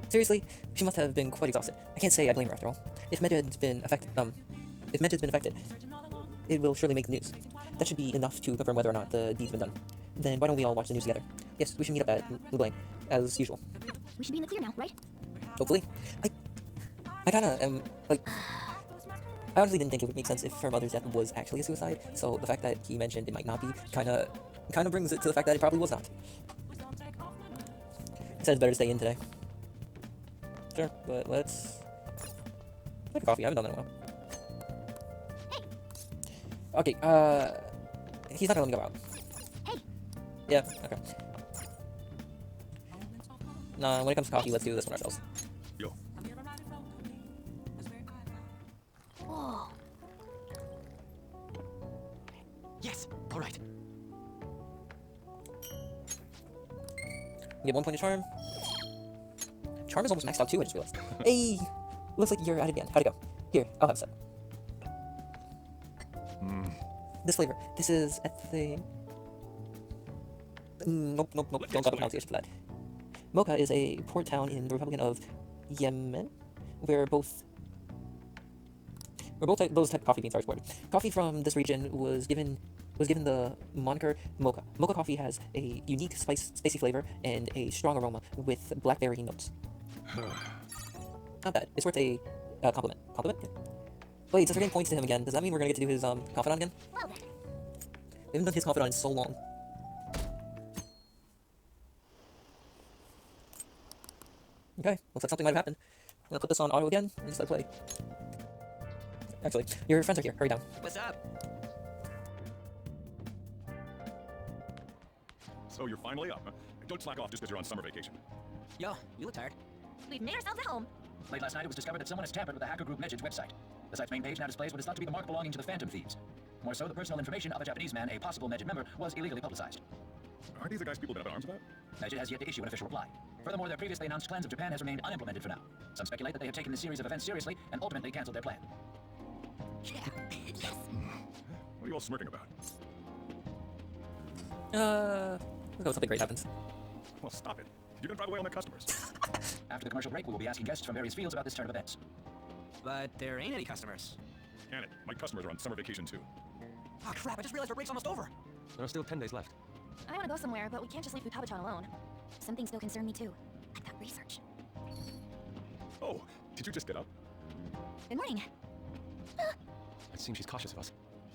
Speaker 1: Seriously, she must have been quite exhausted. I can't say I blame her after all. If Medjed's been affected, it will surely make the news. That should be enough to confirm whether or not the deed's been done. Then why don't we all watch the news together? Yes, we should meet up at Lubang, as usual.
Speaker 2: We should be in the clear now, right?
Speaker 1: Hopefully. I kinda am, like... I honestly didn't think it would make sense if her mother's death was actually a suicide, so the fact that he mentioned it might not be kinda brings it to the fact that it probably was not. It said it's better to stay in today. Sure, but let's... make a coffee, I haven't done that in a while. Okay, he's not gonna let me go out.
Speaker 2: Hey!
Speaker 1: Yeah, okay. Nah, when it comes to coffee, let's do this one ourselves.
Speaker 3: Yo,
Speaker 2: Whoa.
Speaker 5: Yes, all right.
Speaker 1: Get 1 point of charm. Charm is almost maxed out too, I just realized. Hey! Looks like you're at it again. How'd it go? Here, I'll have a sip. This flavor. This is at the... Nope. Don't got a pronunciation for that. Mocha is a port town in the Republic of Yemen, where both those type of coffee beans are exported. Coffee from this region was given the moniker Mocha. Mocha coffee has a unique spicy flavor and a strong aroma with blackberry notes. Not bad. It's worth a compliment. Compliment? Yeah. Wait, since we're getting points to him again, does that mean we're gonna get to do his confidant again?
Speaker 2: Well then.
Speaker 1: We haven't done his confidant in so long. Okay, looks like something might have happened. I'm gonna put this on auto again and just let play. Actually, your friends are here. Hurry down.
Speaker 5: What's up?
Speaker 3: so you're finally up, huh? Don't slack off just because you're on summer vacation.
Speaker 5: Yo, you look tired.
Speaker 2: We've made ourselves at home.
Speaker 6: Late last night, it was discovered that someone has tampered with the hacker group Medjed's website. The site's main page now displays what is thought to be the mark belonging to the Phantom Thieves. More so, the personal information of a Japanese man, a possible Medjed member, was illegally publicized.
Speaker 3: Aren't these the guys people been up in arms about?
Speaker 6: Medjed has yet to issue an official reply. Furthermore, their previously announced plans of Japan has remained unimplemented for now. Some speculate that they have taken the series of events seriously and ultimately canceled their plan.
Speaker 5: Yeah.
Speaker 2: Yes.
Speaker 3: What are you all smirking about?
Speaker 1: Let's go, something great happens.
Speaker 3: Well, stop it. You're gonna drive away all my customers.
Speaker 6: After the commercial break, we will be asking guests from various fields about this turn of events.
Speaker 5: But there ain't any customers.
Speaker 3: Can it? My customers are on summer vacation too.
Speaker 5: Oh crap, I just realized our break's almost over.
Speaker 7: There are still 10 days left.
Speaker 2: I want to go somewhere, but we can't just leave Futaba-chan alone. Some things still concern me too, like that research.
Speaker 3: Oh, did you just get up?
Speaker 2: Good morning.
Speaker 7: It seems she's cautious of us.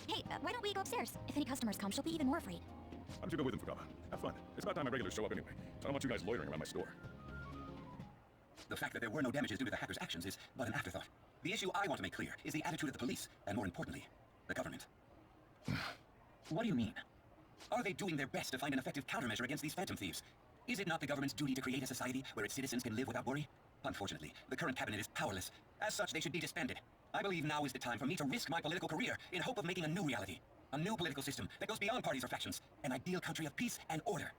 Speaker 2: Hey, why don't we go upstairs? If any customers come, she'll be even more afraid.
Speaker 3: Why don't you go with them, Futaba? Have fun. It's about time my regulars show up anyway. I don't want you guys loitering around my store.
Speaker 6: The fact that there were no damages due to the hackers' actions is but an afterthought. The issue I want to make clear is the attitude of the police, and more importantly, the government. What do you mean? Are they doing their best to find an effective countermeasure against these Phantom Thieves? Is it not the government's duty to create a society where its citizens can live without worry? Unfortunately, the current cabinet is powerless. As such, they should be disbanded. I believe now is the time for me to risk my political career in hope of making a new reality. A new political system that goes beyond parties or factions. An ideal country of peace and order.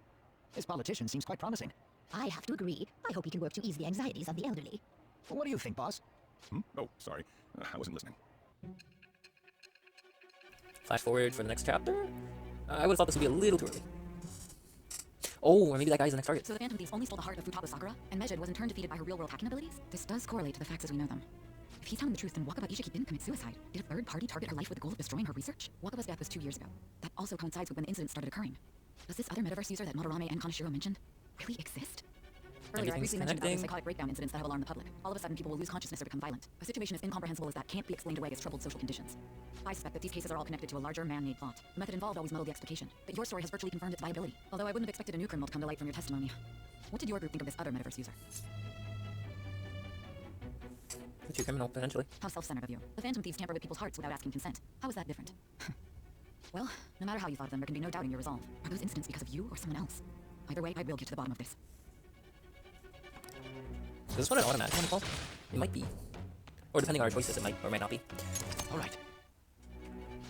Speaker 5: This politician seems quite promising.
Speaker 2: I have to agree. I hope he can work to ease the anxieties of the elderly.
Speaker 5: What do you think, boss?
Speaker 3: Oh, sorry. I wasn't listening.
Speaker 1: Flash forward for the next chapter. I would have thought this would be a little too early. Oh, or maybe that guy's the next target.
Speaker 4: So the Phantom Thieves only stole the heart of Futaba Sakura, and Medjed was in turn defeated by her real-world hacking abilities? This does correlate to the facts as we know them. If he's telling the truth, then Wakaba Ishiki didn't commit suicide. Did a third party target her life with the goal of destroying her research? Wakaba's death was 2 years ago. That also coincides with when the incident started occurring. Does this other metaverse user that Madarame and Kaneshiro mentioned really exist? Earlier, I
Speaker 1: Everything's
Speaker 4: briefly mentioned about the
Speaker 1: connecting.
Speaker 4: psychotic breakdown incidents that have alarmed the public. All of a sudden, people will lose consciousness or become violent. A situation as incomprehensible as that can't be explained away as troubled social conditions. I suspect that these cases are all connected to a larger man-made plot. The method involved always muddled the explication, but your story has virtually confirmed its viability. Although I wouldn't have expected a new criminal to come to light from your testimony. What did your group think of this other metaverse user?
Speaker 1: Too criminal, potentially.
Speaker 4: How self-centered of you. The Phantom Thieves tamper with people's hearts without asking consent. How is that different? Well, no matter how you thought of them, there can be no doubting your resolve. Are those incidents because of you or someone else? Either way, I will get to the bottom of this.
Speaker 1: Is this one an automatic one, Paul? It might be. Or depending on our choices, it might or might not be.
Speaker 5: All right.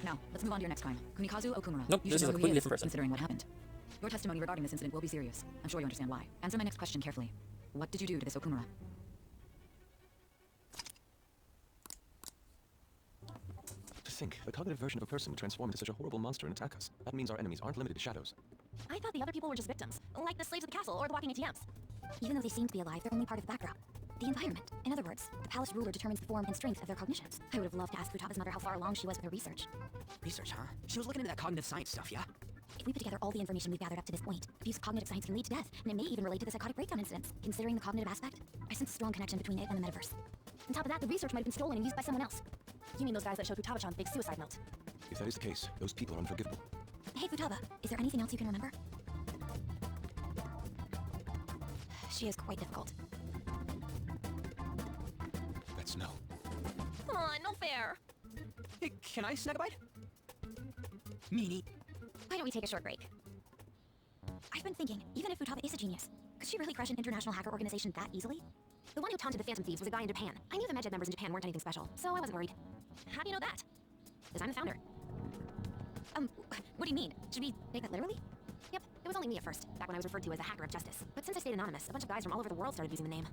Speaker 4: Now, let's move on to your next crime. Kunikazu Okumura.
Speaker 1: Nope,
Speaker 4: You
Speaker 1: this
Speaker 4: should
Speaker 1: is
Speaker 4: know
Speaker 1: a
Speaker 4: who he
Speaker 1: completely
Speaker 4: is,
Speaker 1: different person.
Speaker 4: considering what happened. Your testimony regarding this incident will be serious. I'm sure you understand why. Answer my next question carefully. What did you do to this Okumura?
Speaker 7: To think, the cognitive version of a person would transform into such a horrible monster and attack us. That means our enemies aren't limited to shadows.
Speaker 2: I thought the other people were just victims, like the slaves of the castle or the walking ATMs. Even though they seem to be alive, they're only part of the backdrop. The environment. In other words, the palace ruler determines the form and strength of their cognitions. I would have loved to ask Futaba's mother how far along she was with her research.
Speaker 5: Research, huh? She was looking into that cognitive science stuff, yeah?
Speaker 2: If we put together all the information we've gathered up to this point, abuse of cognitive science can lead to death, and it may even relate to the psychotic breakdown incidents. Considering the cognitive aspect, I sense a strong connection between it and the metaverse. On top of that, the research might have been stolen and used by someone else. You mean those guys that showed Futaba-chan's big suicide note?
Speaker 7: If that is the case, those people are unforgivable.
Speaker 2: Hey Futaba, is there anything else you can remember? She is quite difficult.
Speaker 7: That's no.
Speaker 2: Come on, no fair.
Speaker 5: Hey, can I snag a bite? Meanie.
Speaker 2: Why don't we take a short break? I've been thinking, even if Futaba is a genius, could she really crush an international hacker organization that easily? The one who taunted the Phantom Thieves was a guy in Japan. I knew the Medjed members in Japan weren't anything special, so I wasn't worried. How do you know that? Because I'm the founder. What do you mean? Should we take that literally? Yep, it was only me at first, back when I was referred to as a hacker of justice. But since I stayed anonymous, a bunch of guys from all over the world started using the name.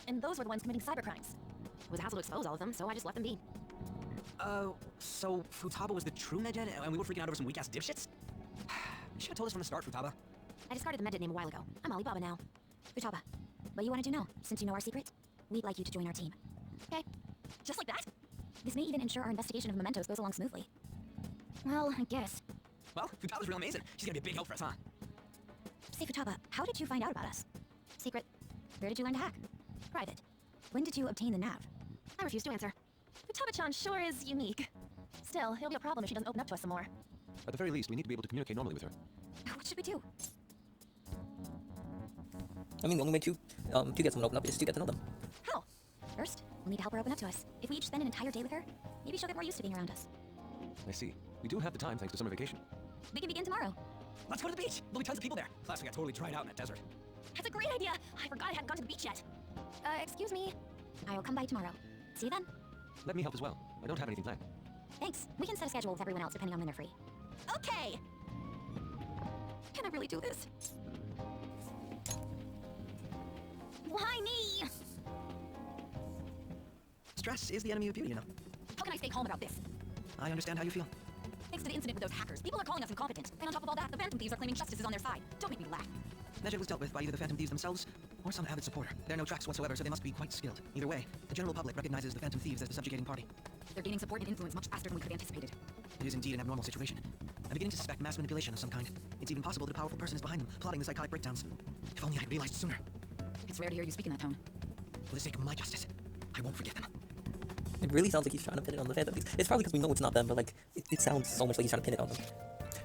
Speaker 2: And those were the ones committing cybercrimes. It was a hassle to expose all of them, so I just let them be.
Speaker 5: So Futaba was the true Medjed, and we were freaking out over some weak-ass dipshits? You should have told us from the start, Futaba.
Speaker 2: I discarded the Medjed name a while ago. I'm Alibaba now. Futaba, what you wanted to know, since you know our secret? We'd like you to join our team. Okay? Just like that? This may even ensure our investigation of mementos goes along smoothly. Well, I guess.
Speaker 5: Well, Futaba's real amazing. She's gonna be a big help for us, huh?
Speaker 2: Say, Futaba, how did you find out about us? Secret. Where did you learn to hack? Private. When did you obtain the nav? I refuse to answer. Futaba-chan sure is unique. Still, it'll be a problem if she doesn't open up to us some more.
Speaker 7: At the very least, we need to be able to communicate normally with her.
Speaker 2: What should we do?
Speaker 1: I mean, the only way to get someone to open up is to get to know them.
Speaker 2: How? First, we'll need to help her open up to us. If we each spend an entire day with her, maybe she'll get more used to being around us.
Speaker 7: I see. We do have the time thanks to summer vacation.
Speaker 2: We can begin tomorrow.
Speaker 5: Let's go to the beach. There'll be tons of people there. Plus, we got totally dried out in that desert.
Speaker 2: That's a great idea! I forgot I hadn't gone to the beach yet. Excuse me. I will come by tomorrow. See you then.
Speaker 7: Let me help as well. I don't have anything planned.
Speaker 2: Thanks. We can set a schedule with everyone else depending on when they're free. Okay! Can I really do this? Why me?
Speaker 5: Stress is the enemy of beauty, you know.
Speaker 2: How can I stay calm about this?
Speaker 5: I understand how you feel.
Speaker 2: Thanks to the incident with those hackers, people are calling us incompetent. And on top of all that, the Phantom Thieves are claiming justice is on their side. Don't make me laugh.
Speaker 5: Medjed was dealt with by either the Phantom Thieves themselves or some avid supporter. There are no tracks whatsoever, so they must be quite skilled. Either way, the general public recognizes the Phantom Thieves as the subjugating party.
Speaker 4: They're gaining support and influence much faster than we could have anticipated.
Speaker 5: It is indeed an abnormal situation. I'm beginning to suspect mass manipulation of some kind. It's even possible that a powerful person is behind them, plotting the psychotic breakdowns. If only I had realized sooner.
Speaker 4: It's rare to hear you speak in that tone.
Speaker 5: For the sake of my justice, I won't forget them.
Speaker 1: It really sounds like he's trying to pin it on the Phantom Thieves. It's probably because we know it's not them, but like, it sounds so much like he's trying to pin it on them.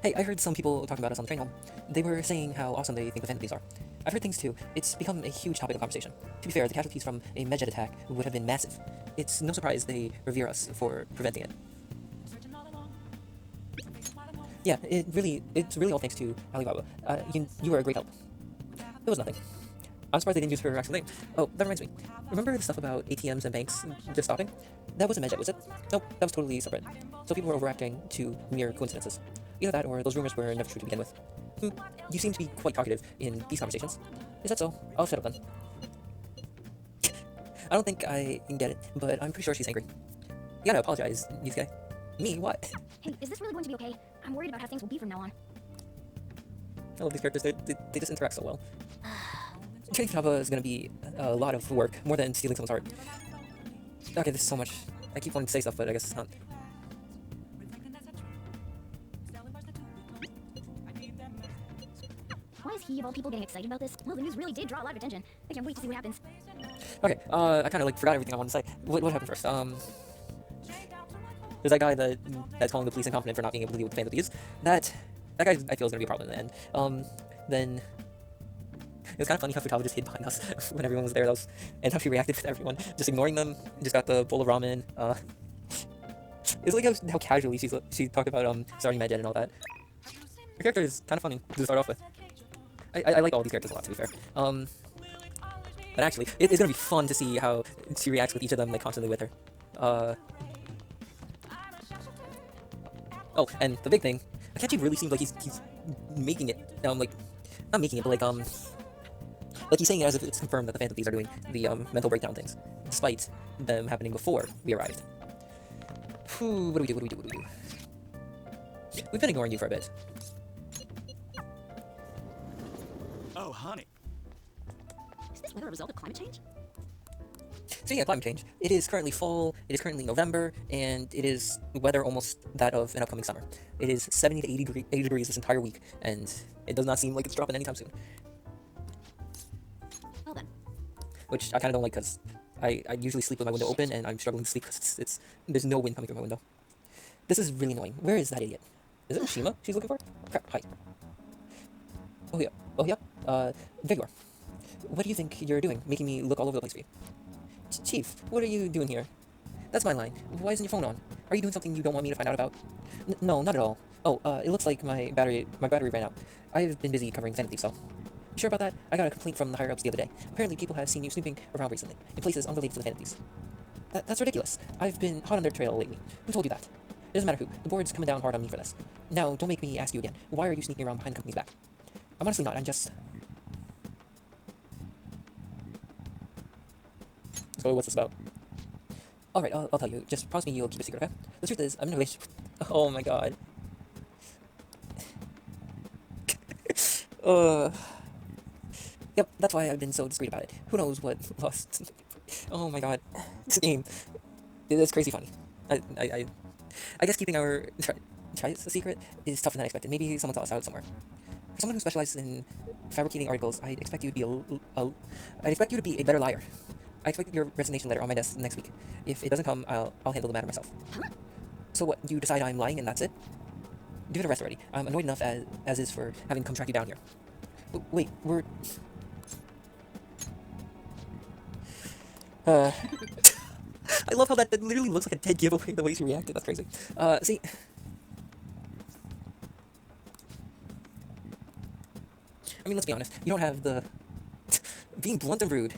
Speaker 1: Hey, I heard some people talking about us on the train home. They were saying how awesome they think the Phantom Thieves are. I've heard things too. It's become a huge topic of conversation. To be fair, the casualties from a Medjed attack would have been massive. It's no surprise they revere us for preventing it. Yeah, it's really all thanks to Alibaba. You were a great help. It was nothing. I'm surprised they didn't use her actual name. Oh, that reminds me. Remember the stuff about ATMs and banks just stopping? That wasn't Medjed, was it? Nope, that was totally separate. So people were overacting to mere coincidences. Either that, or those rumors were never true to begin with. You seem to be quite talkative in these conversations. Is that so? I'll shut up then. I don't think I can get it, but I'm pretty sure she's angry. You gotta apologize, Yusuke. Me? What?
Speaker 2: Hey, is this really going to be okay? I'm worried about how things will be from now on.
Speaker 1: I love these characters, they just interact so well. Training Futaba is gonna be a lot of work, more than stealing someone's heart. Okay, this is so much. I keep wanting to say stuff, but I guess it's not.
Speaker 2: Why is he of all people getting excited about this? Well, the news really did draw a lot of attention. I can't wait to see what happens.
Speaker 1: Okay, I kind of like forgot everything I wanted to say. What happened first? There's that guy that's calling the police incompetent for not being able to deal with the Phantom Thieves. That guy I feel is gonna be a problem in the end. Then it was kind of funny how Futaba just hid behind us when everyone was there. And how she reacted with everyone, just ignoring them. Just got the bowl of ramen. It's like how casually she talked about starting Medjed and all that. Her character is kind of funny to start off with. I like all these characters a lot, to be fair. But actually, it's gonna be fun to see how she reacts with each of them, like, constantly with her. Oh, and the big thing, Akechi really seems like he's making it, like, not making it, but like he's saying it as if it's confirmed that the Phantom Thieves are doing the, mental breakdown things, despite them happening before we arrived. Whew, what do we do, what do we do, what do we do? We've been ignoring you for a bit.
Speaker 8: Oh, honey.
Speaker 2: Is this weather a result of climate change?
Speaker 1: So yeah, climate change. It is currently fall, it is currently November, and it is weather almost that of an upcoming summer. It is 70 to 80 degrees this entire week, and it does not seem like it's dropping anytime soon.
Speaker 2: Well then.
Speaker 1: Which I kind of don't like, because I usually sleep with my window open, and I'm struggling to sleep because there's no wind coming through my window. This is really annoying. Where is that idiot? Is it Oshima she's looking for? Oh, crap, hi. Oh yeah, there you are. What do you think you're doing, making me look all over the place for you? Chief, what are you doing here? That's my line. Why isn't your phone on? Are you doing something you don't want me to find out about? No, not at all. Oh, it looks like my battery ran out. I've been busy covering Phantom Thieves, so. You sure about that? I got a complaint from the higher-ups the other day. Apparently people have seen you snooping around recently, in places unrelated to the Phantom Thieves. That's ridiculous. I've been hot on their trail lately. Who told you that? It doesn't matter who. The board's coming down hard on me for this. Now, don't make me ask you again. Why are you sneaking around behind the company's back? I'm honestly not. I'm just... So what's this about? Alright, I'll tell you. Just promise me you'll keep it secret, okay? The truth is, I'm in a relationship. Oh my god. Yep, that's why I've been so discreet about it. Who knows what lost... Oh my god. This game is crazy funny. I guess keeping our tries a secret is tougher than I expected. Maybe someone saw us out somewhere. For someone who specializes in fabricating articles, I'd expect you to be I'd expect you to be a better liar. I expect your resignation letter on my desk next week. If it doesn't come, I'll handle the matter myself. So what, you decide I'm lying and that's it? Give it a rest already. I'm annoyed enough as is for having come track you down here. Wait, we're... I love how that literally looks like a dead giveaway, the way she reacted. That's crazy. See... I mean, let's be honest. You don't have the... being blunt and rude.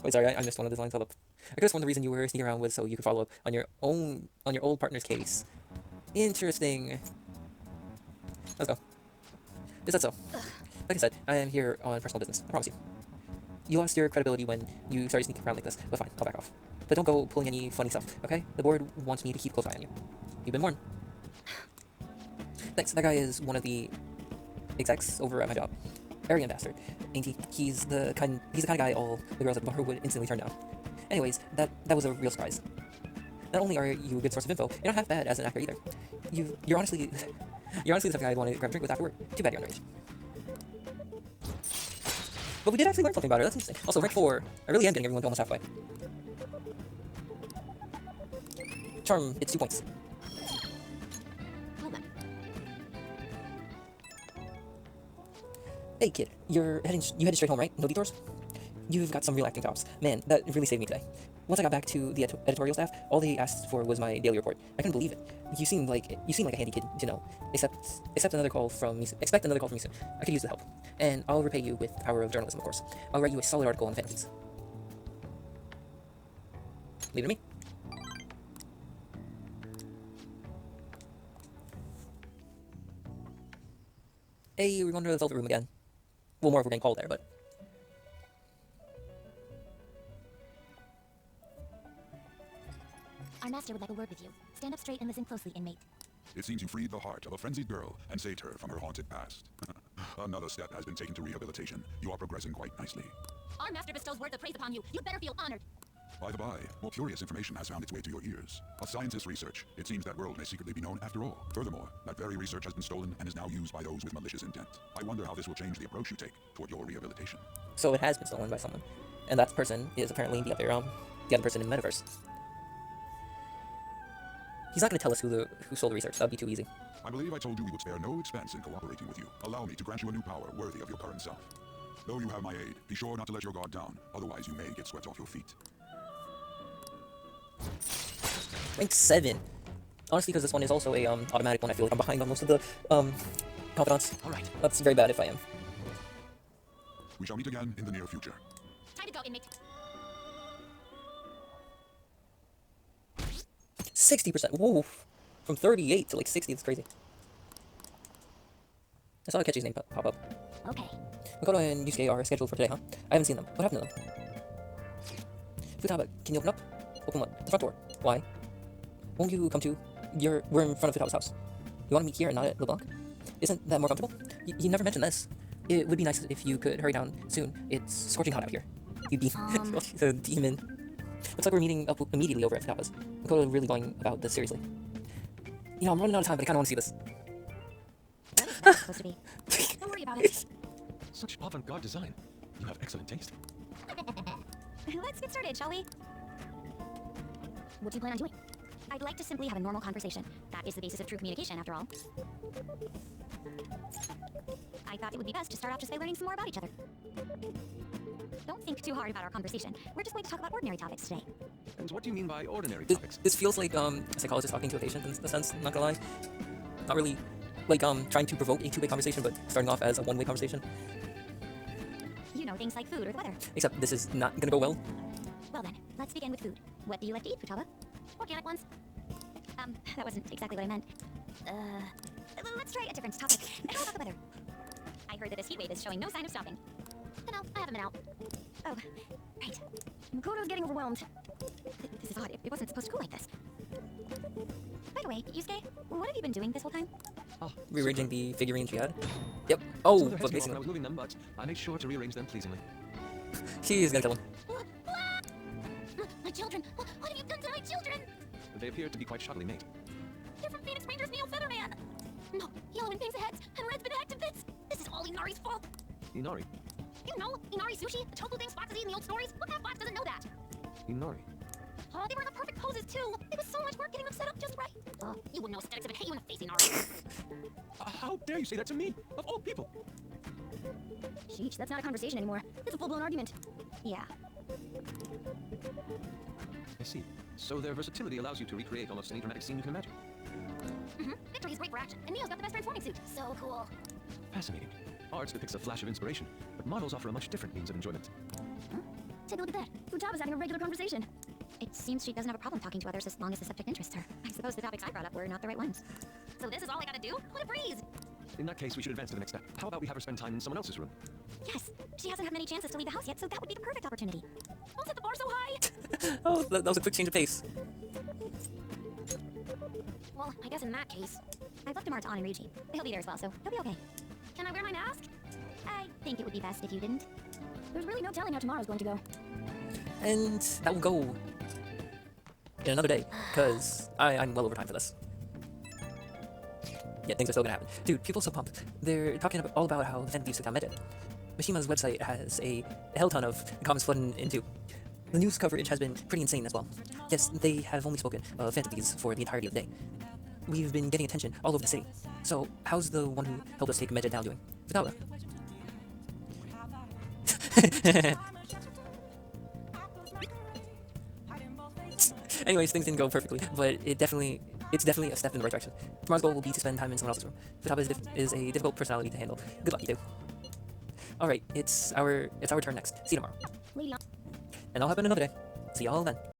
Speaker 1: Wait, sorry, I missed one of those lines. Hold up. I guess one of the reason you were sneaking around was so you could follow up on your old partner's case. Interesting. Let's go. Is that so? Like I said, I am here on personal business. I promise you. You lost your credibility when you started sneaking around like this, but fine, I'll back off. But don't go pulling any funny stuff, okay? The board wants me to keep a close eye on you. You've been warned. Thanks. That guy is one of the execs over at my job. Arrogant bastard, ain't he? He's the kind of guy all the girls at the bar would instantly turn down. Anyways, that was a real surprise. Not only are you a good source of info, you're not half bad as an actor either. You're honestly the type of guy I'd want to grab a drink with after work. Too bad you're underage. But we did actually learn something about her. That's interesting. Also, rank 4. I really am getting everyone to almost halfway. Charm, it's 2 points.
Speaker 2: Well then.
Speaker 1: Hey kid, you headed straight home, right? No detours? You've got some real acting chops. Man, that really saved me today. Once I got back to the editorial staff, all they asked for was my daily report. I couldn't believe it. You seem like a handy kid to know. Expect another call from me soon. I could use the help. And I'll repay you with the power of journalism, of course. I'll write you a solid article on the Phantom Thieves. Leave it to me. Hey, we're going to the Velvet Room again. Well, more if we're getting called there, but...
Speaker 2: Our master would like a word with you. Stand up straight and listen closely, inmate.
Speaker 3: It seems you freed the heart of a frenzied girl and saved her from her haunted past. Another step has been taken to rehabilitation. You are progressing quite nicely.
Speaker 2: Our master bestows words of praise upon you. You'd better feel honored.
Speaker 3: By the by, more curious information has found its way to your ears. A scientist's research. It seems that world may secretly be known after all. Furthermore, that very research has been stolen and is now used by those with malicious intent. I wonder how this will change the approach you take toward your rehabilitation.
Speaker 1: So it has been stolen by someone. And that person is apparently the other person in the metaverse. He's not going to tell us who stole the research. That'd be too easy.
Speaker 3: I believe I told you we would spare no expense in cooperating with you. Allow me to grant you a new power worthy of your current self. Though you have my aid, be sure not to let your guard down. Otherwise, you may get swept off your feet.
Speaker 1: Rank 7. Honestly, because this one is also a automatic one, I feel like I'm behind on most of the confidants.
Speaker 5: All right.
Speaker 1: That's very bad if I am.
Speaker 3: We shall meet again in the near future.
Speaker 2: Time to go, inmate.
Speaker 1: 60%. Whoa. From 38 to like 60. That's crazy. I saw Akechi's name pop up.
Speaker 2: Okay.
Speaker 1: Makoto and Yusuke are scheduled for today, huh? I haven't seen them. What happened to them? Futaba, can you open up? Open what? The front door. Why? Won't you come to? We're in front of Futaba's house. You want to meet here and not at LeBlanc? Isn't that more comfortable? He never mentioned this. It would be nice if you could hurry down soon. It's scorching hot out here. You'd be the demon. Looks like we're meeting up immediately over at Futaba's. Makoto really going about this seriously. You know, I'm running out of time, but I kind of want to see this.
Speaker 2: What is that supposed to be? Don't worry about it.
Speaker 7: Such avant-garde design. You have excellent taste.
Speaker 2: Let's get started, shall we? What do you plan on doing? I'd like to simply have a normal conversation. That is the basis of true communication, after all. I thought it would be best to start off just by learning some more about each other. Don't think too hard about our conversation. We're just going to talk about ordinary topics today.
Speaker 7: And what do you mean by ordinary
Speaker 1: This,
Speaker 7: topics?
Speaker 1: this feels like a psychologist talking to a patient in a sense, not gonna lie. Not really like trying to provoke a two-way conversation, but starting off as a one-way conversation.
Speaker 2: You know, things like food or the weather.
Speaker 1: Except this is not gonna go well.
Speaker 2: Well then, let's begin with food. What do you like to eat, Futaba? Organic ones. That wasn't exactly what I meant. Let's try a different topic. How about the weather? I heard that this heat wave is showing no sign of stopping. No, I haven't been out. Oh, right. Makoto's getting overwhelmed. This is odd. It wasn't supposed to go like this. By the way, Yusuke, what have you been doing this whole time?
Speaker 7: Oh,
Speaker 1: Rearranging the figurines she had. Yep. Oh,
Speaker 7: some of their
Speaker 1: but
Speaker 7: heads came off when I
Speaker 1: basically,
Speaker 7: was moving them, but I made sure to rearrange them pleasingly.
Speaker 1: she's gonna kill him.
Speaker 2: My children! What have you done to my children?
Speaker 7: They appear to be quite shoddily made.
Speaker 2: They're from Phoenix Rangers Neo Featherman! No, Yellow and Pink's heads, and Red's been active bits! This is all Inari's fault!
Speaker 7: Inari.
Speaker 2: You know, Inari sushi, the tofu things Fox has eaten in the old stories? What kind of Fox doesn't know that?
Speaker 7: Inari.
Speaker 2: Oh, they were in the perfect poses too! It was so much work getting them set up just right! You wouldn't know aesthetics if it hit you in the face, Inari!
Speaker 7: How dare you say that to me, of all people?
Speaker 2: Sheesh, that's not a conversation anymore. It's a full-blown argument. Yeah.
Speaker 7: I see. So their versatility allows you to recreate almost any dramatic scene you can imagine.
Speaker 2: Victory is great for action, and Neo's got the best transforming suit. So cool.
Speaker 7: Fascinating. Art depicts a flash of inspiration, but models offer a much different means of enjoyment.
Speaker 2: Take a look at that. Futaba's having a regular conversation. It seems she doesn't have a problem talking to others as long as the subject interests her. I suppose the topics I brought up were not the right ones. So this is all I gotta do? What a breeze!
Speaker 7: In that case, we should advance to the next step. How about we have her spend time in someone else's room?
Speaker 2: Yes, she hasn't had many chances to leave the house yet, so that would be the perfect opportunity. Don't set the bar so high!
Speaker 1: Oh, that was a quick change of pace.
Speaker 2: Well, I guess in that case, I've left Amar to An and Ryuji. He'll be there as well, so he'll be okay. Can I wear my mask? I think it would be best if you didn't. There's really no telling how tomorrow's going to go.
Speaker 1: And that will go in another day, because I'm well over time for this. Yeah, things are still gonna happen. Dude, people are so pumped. They're talking all about how the Fenty used to come Meta. Mishima's website has a hell ton of comments flooding into. The news coverage has been pretty insane as well. Yes, they have only spoken of Fantasies for the entirety of the day. We've been getting attention all over the city. So, how's the one who helped us take Medjed down doing? Futaba. Anyways, things didn't go perfectly, but it's definitely a step in the right direction. Tomorrow's goal will be to spend time in someone else's room. Futaba is a difficult personality to handle. Good luck, you two. Alright, it's our turn next. See you tomorrow.
Speaker 2: Lady
Speaker 1: And I'll happen another day. See y'all then.